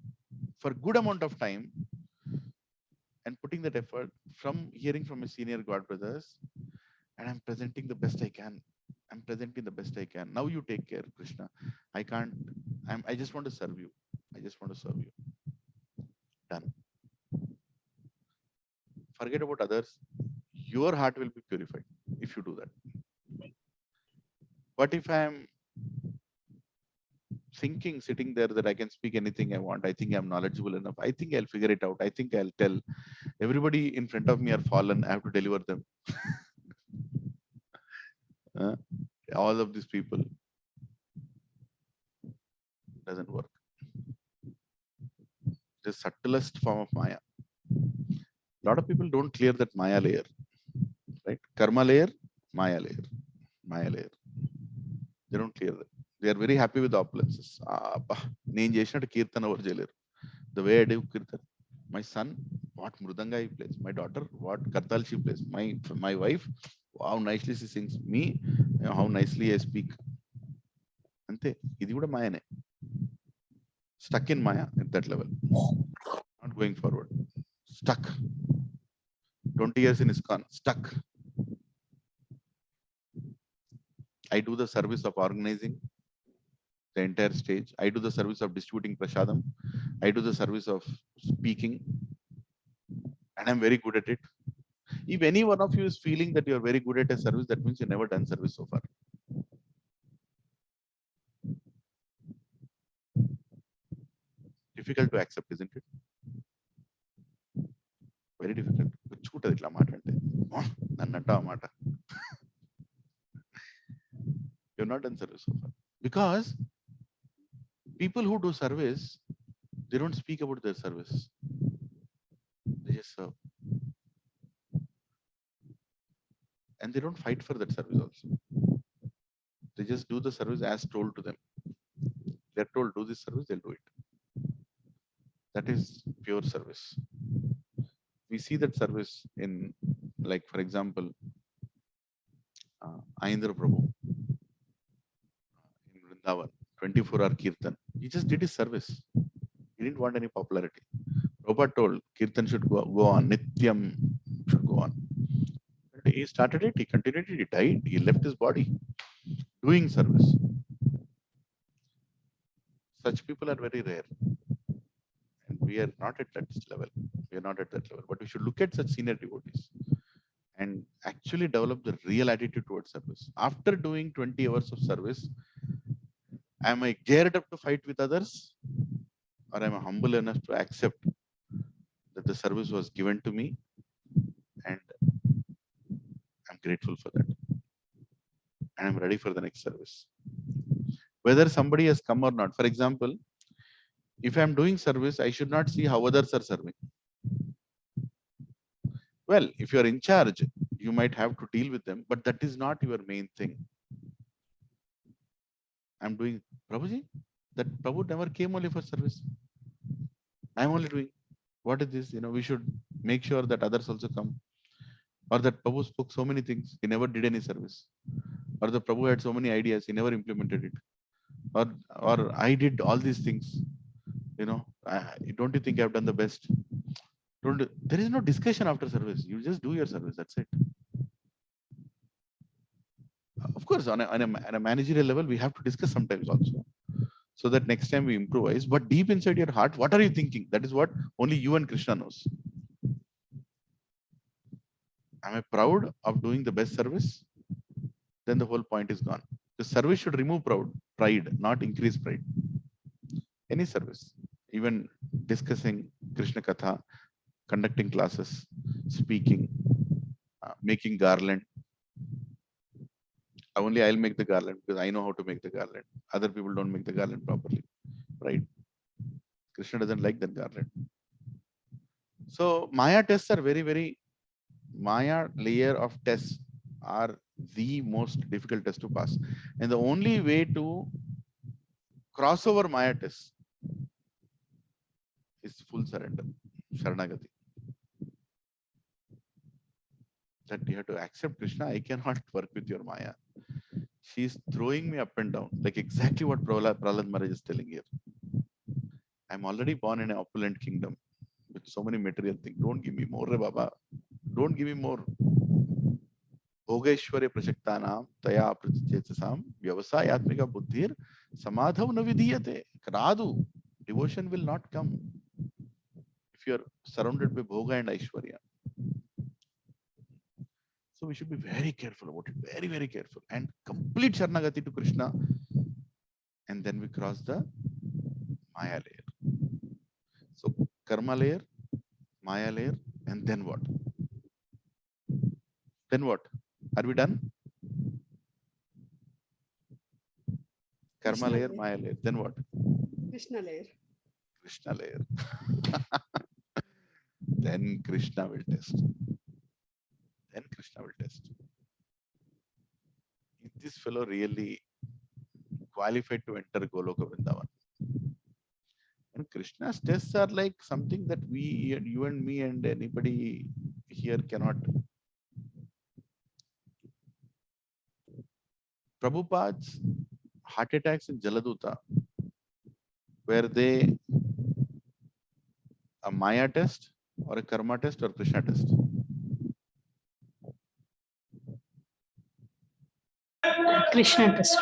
for good amount of time and putting that effort from hearing from my senior God brothers. And I'm presenting the best I can. I'm presenting the best I can. Now you take care, Krishna. I can't, I just want to serve you. I just want to serve you. Done. Forget about others. Your heart will be purified if you do that. But if I'm thinking, sitting there, that I can speak anything I want, I think I'm knowledgeable enough, I think I'll figure it out. I think I'll tell everybody in front of me are fallen. I have to deliver them. All of these people. Doesn't work. The subtlest form of Maya. A lot of people don't clear that Maya layer. Right? Karma layer, Maya layer. Maya layer. They don't clear that. They are very happy with the opulences. The way I do kirtan. My son, what mridanga he plays. My daughter, what kartal she plays. My wife, how nicely she sings. Me, how nicely I speak. Ante, idi kuda Mayane. Stuck in Maya at that level. Not going forward. Stuck. 20 years in ISKCON. Stuck. I do the service of organizing the entire stage. I do the service of distributing prasadam. I do the service of speaking. And I'm very good at it. If any one of you is feeling that you're very good at a service, that means you've never done service so far. Difficult to accept, isn't it? Very difficult. You've not done service so far. Because people who do service, they don't speak about their service. They just serve. And they don't fight for that service also. They just do the service as told to them. They're told, do this service, they'll do it. That is pure service. We see that service in, like, for example, Ayendra Prabhu in Vrindavan, 24-hour Kirtan. He just did his service. He didn't want any popularity. Prabhupada told Kirtan should go on, Nityam should go on. He started it, he continued it, he died, he left his body doing service. Such people are very rare. And we are not at that level. We are not at that level. But we should look at such senior devotees and actually develop the real attitude towards service. After doing 20 hours of service, am I geared up to fight with others? Or am I humble enough to accept that the service was given to me and I'm grateful for that. And I'm ready for the next service. Whether somebody has come or not. For example, if I'm doing service, I should not see how others are serving. Well, if you are in charge, you might have to deal with them, but that is not your main thing. I'm doing, Prabhuji, that Prabhu never came only for service. I'm only doing, what is this? We should make sure that others also come. Or that Prabhu spoke so many things, he never did any service. Or the Prabhu had so many ideas, he never implemented it. Or I did all these things. Don't you think I've done the best? There is no discussion after service. You just do your service. That's it. Of course, on a managerial level, we have to discuss sometimes also, so that next time we improvise. But deep inside your heart, what are you thinking? That is what only you and Krishna knows. Am I proud of doing the best service? Then the whole point is gone. The service should remove pride, not increase pride. Any service, even discussing Krishna Katha, conducting classes, speaking, making garland. Only I'll make the garland because I know how to make the garland. Other people don't make the garland properly, right? Krishna doesn't like that garland. So Maya tests are very Maya layer of tests are the most difficult test to pass. And the only way to cross over Maya tests is full surrender, Sharanagati. That you have to accept Krishna. I cannot work with your Maya. She's throwing me up and down, like exactly what Prahlad Maharaj is telling here. I'm already born in an opulent kingdom with so many material things. Don't give me more, Re Baba. Don't give me more. Bhogeshware Prashaktanam Taya Prachetasam Vyavasayatmika Buddhir Samadhav Navidhiyate. Radu. Devotion will not come if you are surrounded by Bhoga and Aishwarya. So we should be very careful about it, very careful, and complete Sharanagati to Krishna. And then we cross the Maya layer. So Karma layer, Maya layer, and then what? Then what? Are we done? Karma Krishna layer, layer. Maya layer. Then what? Krishna layer. Krishna layer. Then Krishna will test. Then Krishna will test. Is this fellow really qualified to enter Goloka Vrindavan? And Krishna's tests are like something that we, and you and me and anybody here cannot. Prabhupada's heart attacks in Jaladuta, were they a Maya test or a Karma test or Krishna test? Krishna test.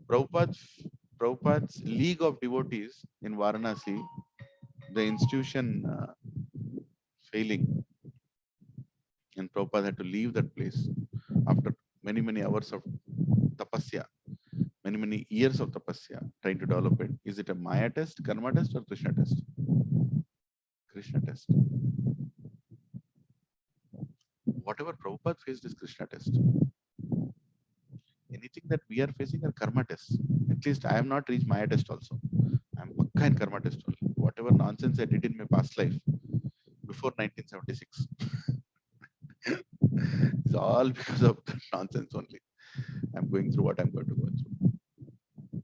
Prabhupada's League of Devotees in Varanasi, the institution failing, and Prabhupada had to leave that place after many hours of tapasya, many years of tapasya, trying to develop it. Is it a Maya test, Karma test, or Krishna test? Krishna test. Whatever Prabhupada faced is Krishna test. Anything that we are facing are Karma tests. At least I have not reached Maya test also. I am Pakka in Karma test only. Whatever nonsense I did in my past life before 1976. It's all because of that nonsense only. I'm going through what I'm going to go through.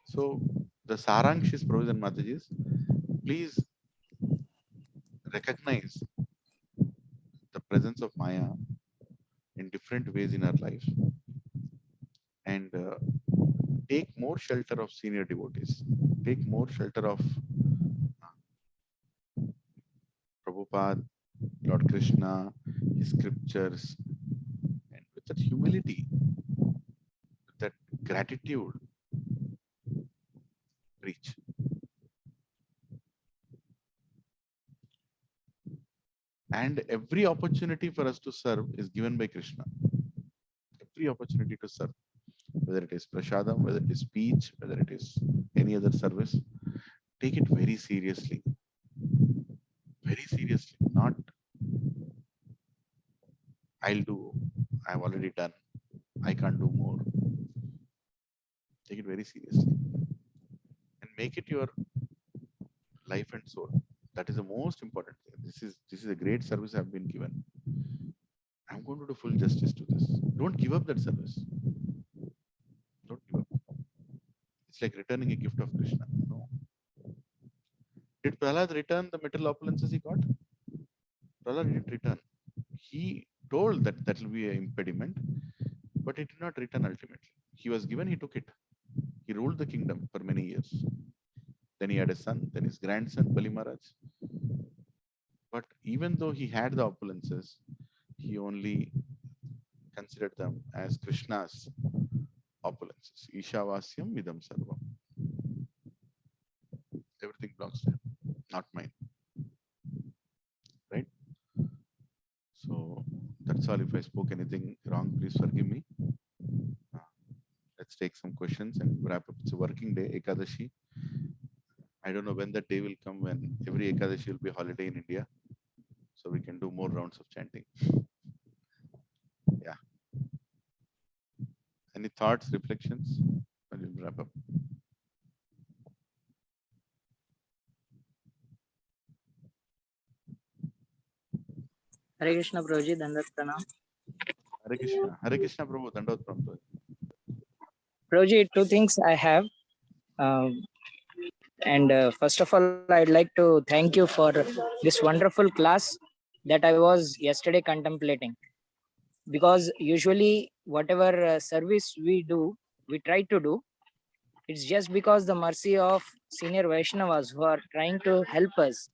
So the Saransh is Provision Mataji's. Please recognize the presence of Maya in different ways in our life and take more shelter of senior devotees. Take more shelter of Prabhupada, Lord Krishna, his scriptures, and with that humility, with that gratitude, preach. And every opportunity for us to serve is given by Krishna. Every opportunity to serve, whether it is prasadam, whether it is speech, whether it is any other service, take it very seriously. Very seriously. Not, I'll do, I've already done, I can't do more. Take it very seriously. And make it your life and soul. That is the most important thing. This is a great service I've been given. I'm going to do full justice to this. Don't give up that service. Don't give up. It's like returning a gift of Krishna. No. Did Prahlad return the material opulences he got? Prahlad didn't return. He told that that will be an impediment, but he did not return ultimately. He was given, he took it. He ruled the kingdom for many years. Then he had a son, then his grandson, Bali Maharaj. But even though he had the opulences, he only considered them as Krishna's opulences. Ishavasyam Vidam Sarvam. Everything belongs to him, not mine. Right? So that's all. If I spoke anything wrong, please forgive me. Let's let's take some questions and wrap up. It's a working day, Ekadashi. I don't know when that day will come when every Ekadashi will be a holiday in India. So we can do more rounds of chanting. Yeah. Any thoughts, reflections? And we'll wrap up. Hare Krishna Prabhuji, Dandat Pranam. Hare Krishna Prabhu, Dandavat Pranam. Prabhuji, two things I have. First of all, I'd like to thank you for this wonderful class that I was yesterday contemplating. Because usually whatever service we try to do, it's just because the mercy of senior Vaishnavas who are trying to help us,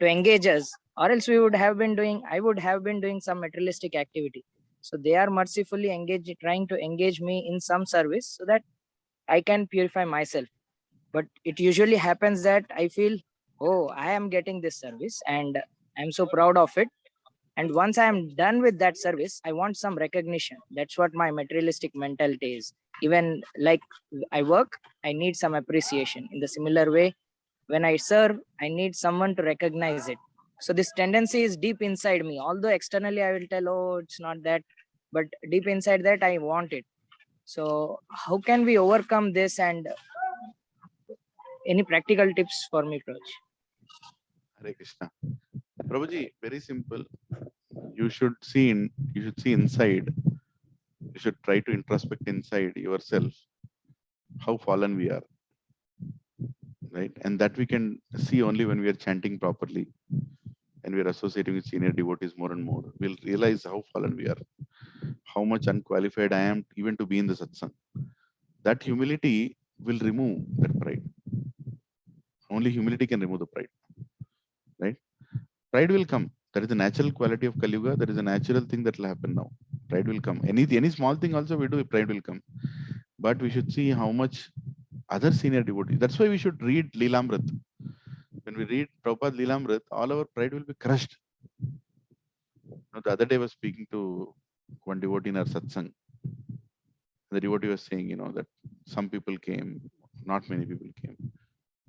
to engage us, or else I would have been doing some materialistic activity. So they are mercifully trying to engage me in some service so that I can purify myself. But it usually happens that I feel, oh, I am getting this service and I'm so proud of it. And once I am done with that service, I want some recognition. That's what my materialistic mentality is. Even like I work, I need some appreciation. In the similar way, when I serve, I need someone to recognize it. So this tendency is deep inside me. Although externally I will tell, oh, it's not that, but deep inside that I want it. So how can we overcome this, and any practical tips for me, Praj? Hare Krishna. Prabhuji, very simple. You should see inside. You should try to introspect inside yourself how fallen we are. Right? And that we can see only when we are chanting properly and we are associating with senior devotees more and more. We'll realize how fallen we are, how much unqualified I am even to be in the satsang. That humility will remove that pride. Only humility can remove the pride. Right? Pride will come. That is the natural quality of Kali Yuga. That is a natural thing that will happen now. Pride will come. Any small thing also we do, pride will come. But we should see how much other senior devotees. That's why we should read Lilamrit. When we read Prabhupada Lilamrit, all our pride will be crushed. The other day I was speaking to one devotee in our satsang. The devotee was saying, that some people came, not many people came.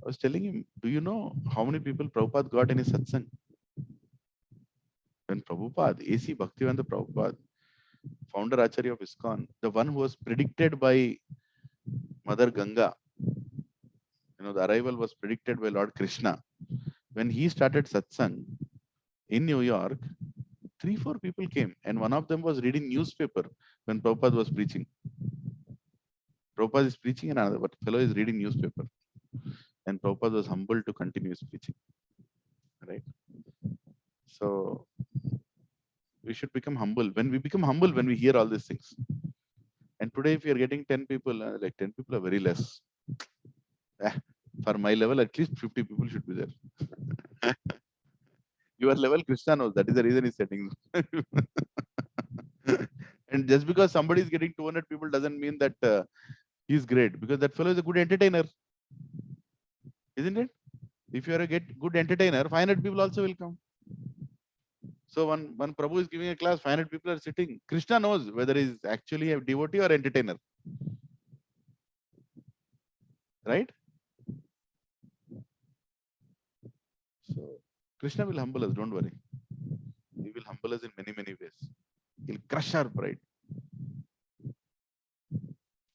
I was telling him, do you know how many people Prabhupada got in his satsang? When Prabhupada, A.C. Bhaktivedanta Prabhupada, founder Acharya of ISKCON, the one who was predicted by Mother Ganga, the arrival was predicted by Lord Krishna. When he started satsang in New York, 3-4 people came, and one of them was reading newspaper when Prabhupada was preaching. Prabhupada is preaching and another fellow is reading newspaper. And Prabhupada was humble to continue his preaching. Right? So we should become humble. When we become humble, when we hear all these things. And today, if you are getting 10 people, like 10 people are very less. For my level, at least 50 people should be there. Your level, Krishna knows. That is the reason he's setting. And just because somebody is getting 200 people doesn't mean that he's great. Because that fellow is a good entertainer. Isn't it? If you are a good entertainer, 500 people also will come. So one Prabhu is giving a class, 500 people are sitting. Krishna knows whether he is actually a devotee or entertainer. Right? So Krishna will humble us, don't worry. He will humble us in many, many ways. He'll crush our pride.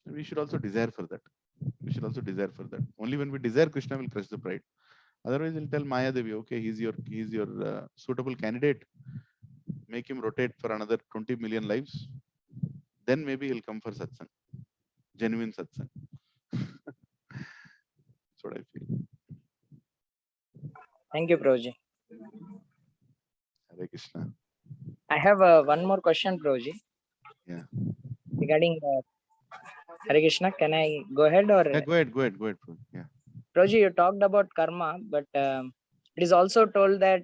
And we should also desire for that. We should also desire for that. Only when we desire, Krishna will crush the pride. Otherwise, he'll tell Maya Devi, okay, he's your suitable candidate. Make him rotate for another 20 million lives. Then maybe he'll come for satsang. Genuine satsang. That's what I feel. Thank you, Prabhuji. Hare Krishna. I have one more question, Prabhuji. Yeah. Regarding Hare Krishna, can I go ahead or? Yeah, go ahead. Prabhuji. Yeah. Prabhuji, you talked about karma, but it is also told that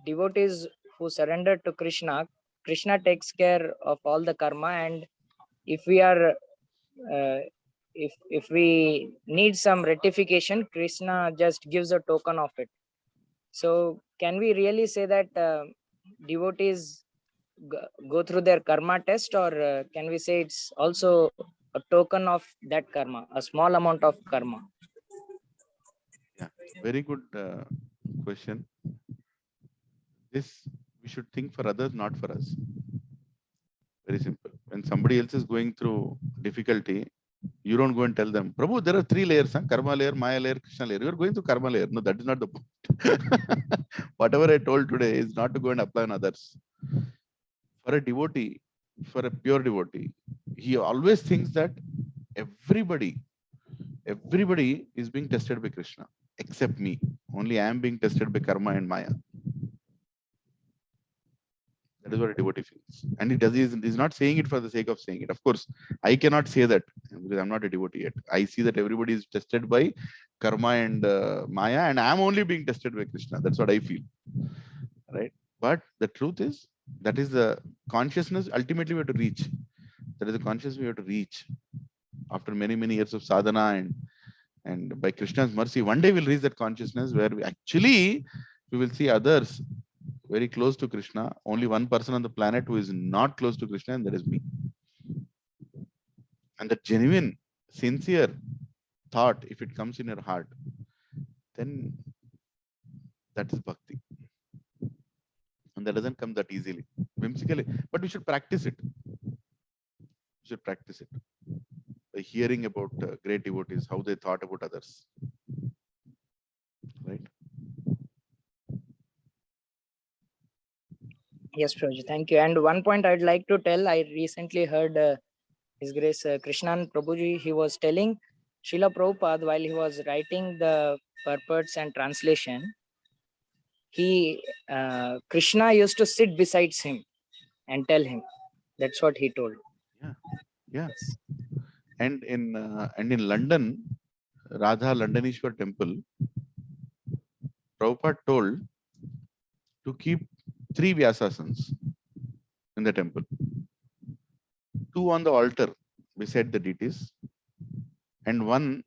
devotees who surrender to Krishna, Krishna takes care of all the karma, and if we are if we need some rectification, Krishna just gives a token of it. So can we really say that devotees go through their karma test, or can we say it's also a token of that karma, a small amount of karma. Yeah, very good question. This we should think for others, not for us. Very simple. When somebody else is going through difficulty, you don't go and tell them, Prabhu, there are 3 layers, huh? Karma layer, Maya layer, Krishna layer. You're going to karma layer. No, that is not the point. Whatever I told today is not to go and apply on others. For a devotee, for a pure devotee, he always thinks that everybody is being tested by Krishna, except me. Only I am being tested by karma and Maya. That is what a devotee feels. And he's not saying it for the sake of saying it. Of course, I cannot say that because I'm not a devotee yet. I see that everybody is tested by karma and Maya, and I'm only being tested by Krishna. That's what I feel. Right? But the truth is, that is the consciousness ultimately we have to reach. That is the consciousness we have to reach after many, many years of sadhana, and by Krishna's mercy, one day we'll reach that consciousness where we will see others very close to Krishna. Only one person on the planet who is not close to Krishna, and that is me. And the genuine, sincere thought, if it comes in your heart, then that is bhakti. And that doesn't come that easily, whimsically. But we should practice it. We should practice it by hearing about great devotees, how they thought about others. Right? Yes, Prabhuji, thank you. And one point I'd like to tell, I recently heard His Grace Krishnan Prabhuji, he was telling Srila Prabhupada while he was writing the purports and translation, Krishna used to sit beside him and tell him. That's what he told. Yeah, yeah. And in London, Radha Londoneshwar temple, Prabhupada told to keep 3 Vyasasans in the temple. 2 on the altar beside the deities, and 1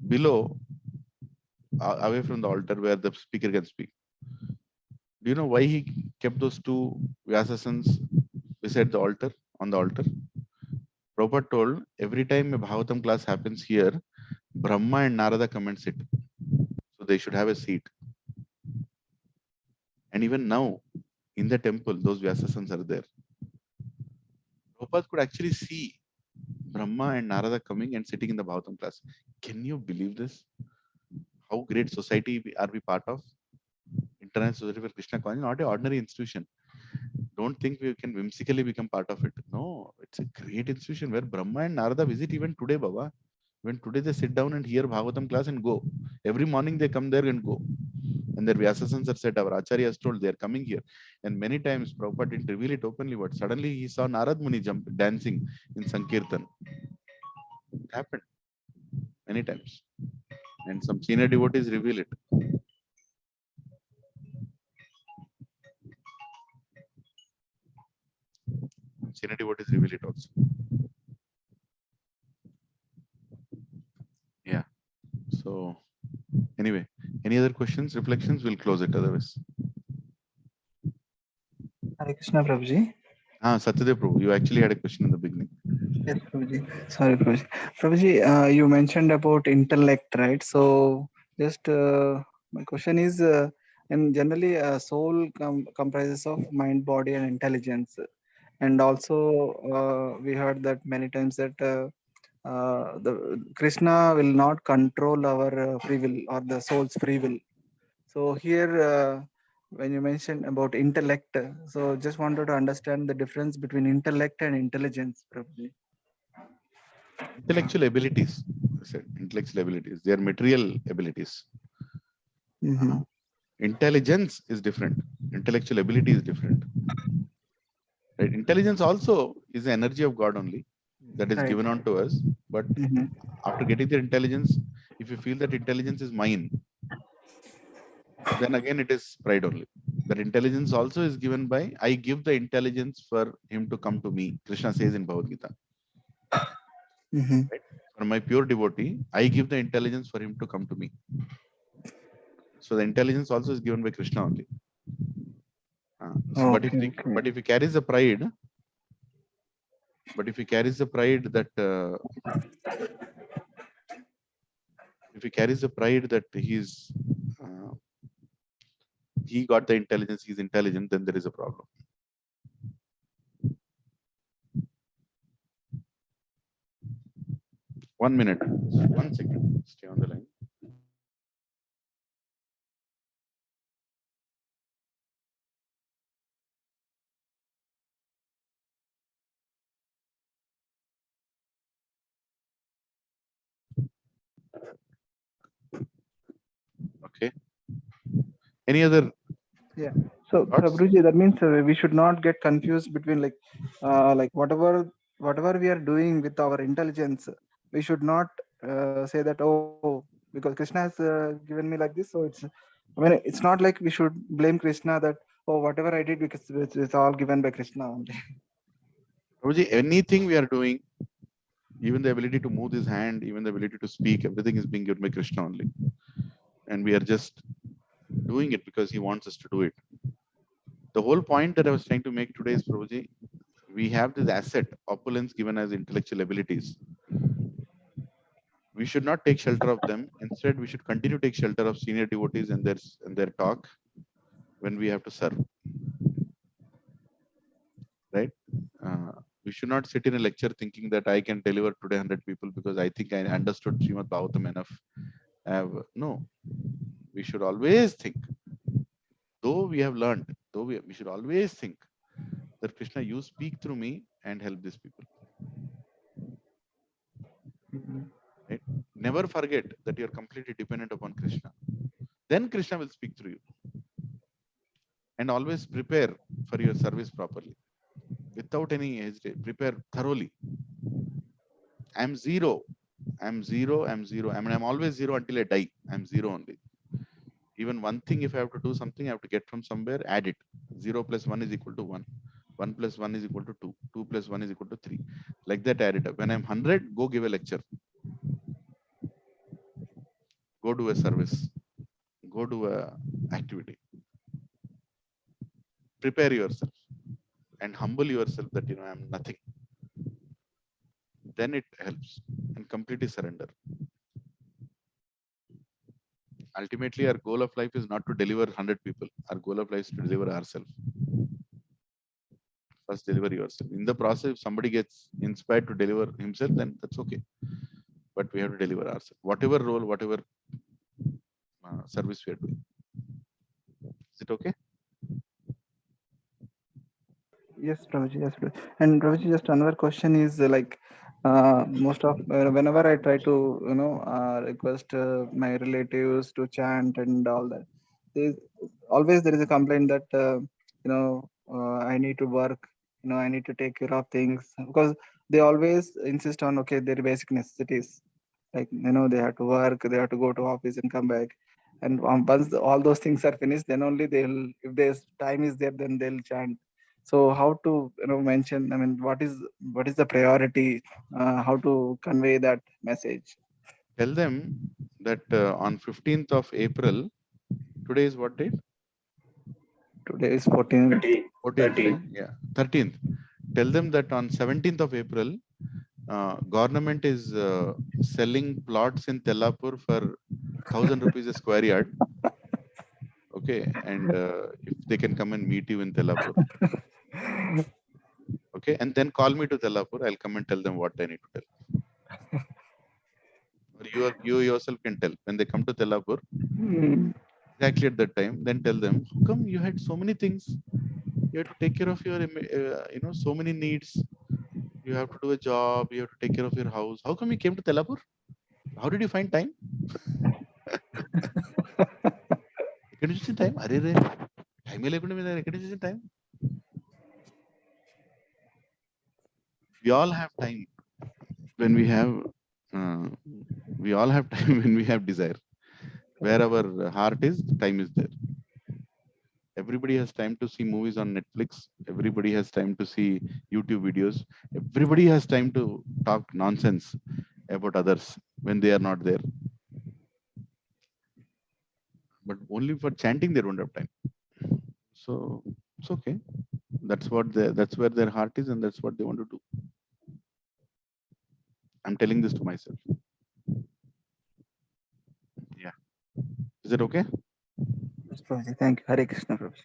below, away from the altar where the speaker can speak. Do you know why he kept those 2 Vyasasans beside the altar, on the altar? Prabhupada told, every time a Bhagavatam class happens here, Brahma and Narada come and sit. So they should have a seat. And even now, in the temple, those Vyasasans are there. Prabhupada could actually see Brahma and Narada coming and sitting in the Bhagavatam class. Can you believe this? How great society are we part of? International Society for Krishna Consciousness, not an ordinary institution. Don't think we can whimsically become part of it. No, it's a great institution where Brahma and Narada visit even today, Baba. When today they sit down and hear Bhagavatam class and go. Every morning they come there and go. And their Vyasasans are set. Our Acharya has told they are coming here. And many times Prabhupada didn't reveal it openly, but suddenly he saw Narad Muni dancing in Sankirtan. It happened many times. And some senior devotees reveal it. Senior devotees reveal it also. Yeah. So anyway, any other questions, reflections? We'll close it otherwise. Hare Krishna, Prabhuji. Satyadev Prabhu, you actually had a question in the beginning. Yes, Prabhuji. Sorry, Prabhuji. Prabhuji, you mentioned about intellect, right? So just my question is, and generally soul comprises of mind, body, and intelligence. And also we heard that many times that the Krishna will not control our free will or the soul's free will. So here, when you mentioned about intellect, so just wanted to understand the difference between intellect and intelligence, Prabhuji. Intellectual abilities, I said, intellectual abilities, they are material abilities. Intelligence is different. Intellectual ability is different. Right? Intelligence also is the energy of God only that is given on to us. But after getting the intelligence, if you feel that intelligence is mine, then again it is pride only. That intelligence also is given by, I give the intelligence for him to come to me. Krishna says in Bhagavad Gita. Right? For my pure devotee, I give the intelligence for him to come to me. So the intelligence also is given by Krishna only. But if he carries the pride, But if he carries the pride that he got the intelligence, he's intelligent, then there is a problem. One minute, 1 second, stay on the line. Okay. Any other? Yeah. So thoughts? Prabhuji, that means we should not get confused between like whatever we are doing with our intelligence, we should not say that, oh, because Krishna has given me like this, so it's not like we should blame Krishna that, oh, whatever I did, because it's all given by Krishna only. Prabhuji, anything we are doing, even the ability to move his hand, even the ability to speak, everything is being given by Krishna only. And we are just doing it because he wants us to do it. The whole point that I was trying to make today is, Prabhuji, we have this asset, opulence given as intellectual abilities. We should not take shelter of them. Instead, we should continue to take shelter of senior devotees and their talk when we have to serve. Right? We should not sit in a lecture thinking that I can deliver today 100 people because I think I understood Srimad Bhagavatam enough. No, we should always think, though we have learned, we should always think that Krishna, you speak through me and help these people. Right? Never forget that you are completely dependent upon Krishna. Then Krishna will speak through you. And always prepare for your service properly. Without any hesitation, prepare thoroughly. I'm zero. I'm always zero until I die. I'm zero only. Even one thing, if I have to do something, I have to get from somewhere, add it. 0 plus 1 is equal to 1. 1 plus 1 is equal to 2. 2 plus 1 is equal to 3. Like that, add it up. When I'm 100, go give a lecture. Go do a service. Go do a activity. Prepare yourself and humble yourself that, I'm nothing. Then it helps, and completely surrender. Ultimately, our goal of life is not to deliver 100 people. Our goal of life is to deliver ourselves. First, deliver yourself. In the process, if somebody gets inspired to deliver himself, then that's okay. But we have to deliver ourselves. Whatever role, whatever service we are doing. Is it okay? Yes, Prabhuji. Yes, Prabhuji. And Prabhuji, just another question is most of whenever I try to request my relatives to chant and all that, there is a complaint that I need to work, I need to take care of things, because they always insist on their basic necessities, like they have to work, they have to go to office and come back, and once all those things are finished, then only they'll, if there's time is there, then they'll chant. So how to mention, I mean, what is the priority, how to convey that message? Tell them that on 15th of April, today is what date? Today is 14th. 14th, right? Yeah, 13th. Tell them that on 17th of April, government is selling plots in Tellapur for 1,000 rupees a square yard. Okay, and if they can come and meet you in Tellapur. Okay, and then call me to Tellapur. I'll come and tell them what I need to tell. Or you yourself can tell when they come to Tellapur. Exactly at that time, then tell them, how come you had so many things? You have to take care of your, so many needs. You have to do a job. You have to take care of your house. How come you came to Tellapur? How did you find time? Can you see time? Time. We all have time when we have. We all have time when we have desire. Where our heart is, time is there. Everybody has time to see movies on Netflix. Everybody has time to see YouTube videos. Everybody has time to talk nonsense about others when they are not there. But only for chanting they don't have time. So it's okay. That's where their heart is, and that's what they want to do. I'm telling this to myself. Yeah. Is it okay? Yes, Prabhuji. Thank you. Hare Krishna, Prabhuji.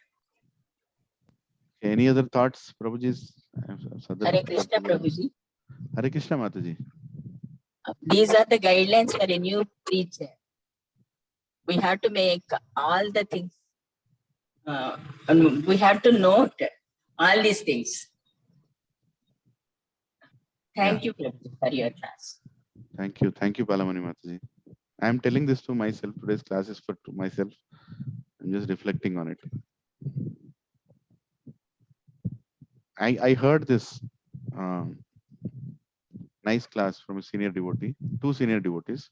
Any other thoughts, Prabhuji? Hare Krishna, Prabhuji. Hare Krishna, Mataji. These are the guidelines for a new preacher. We have to make all the things. And we have to note all these things. Thank you, Prabhuji, for your class. Thank you. Thank you, Palamani Mataji. I am telling this to myself. Today's class is for myself. I'm just reflecting on it. I heard this nice class from a senior devotee, 2 senior devotees.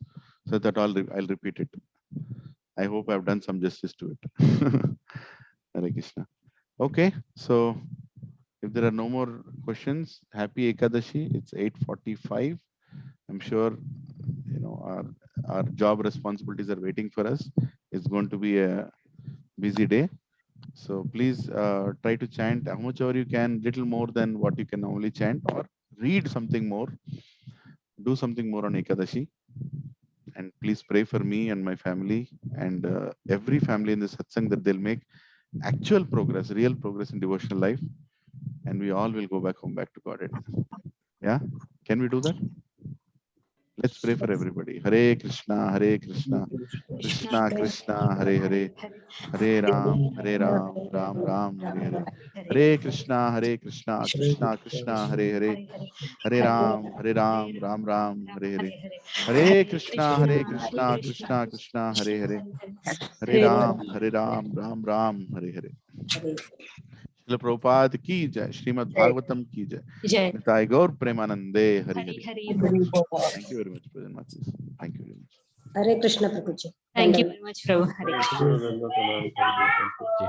So that I'll repeat it. I hope I've done some justice to it. Hare Krishna. Okay, so if there are no more questions, happy Ekadashi. It's 8:45. I'm sure our job responsibilities are waiting for us. It's going to be a busy day. So please try to chant how much ever you can, little more than what you can normally chant, or read something more. Do something more on Ekadashi. And please pray for me and my family and every family in this satsang that they'll make actual progress, real progress in devotional life. And we all will go back home, back to Godhead. Yeah? Can we do that? Let's pray for everybody. Hare Krishna, Krishna Krishna, Hare Hare, Hare Ram, Ram Ram, Hare Hare. Hare Krishna, Krishna Krishna, Hare Hare, Hare Ram, Ram Ram, Hare Hare. Hare Krishna, Krishna Krishna, Hare Hare, Hare Ram, Ram, Hare Hare. Srila Prabhupada ki jai, Srimad Bhagavatam ki jai. Jai. Nitai Gaur Premanande, Hare Hare. Hari. Thank you very much, President Mathis. Thank you very much. Hare Krishna, Prabhuji. Thank you very much, Prabhu. Hari. Thank you.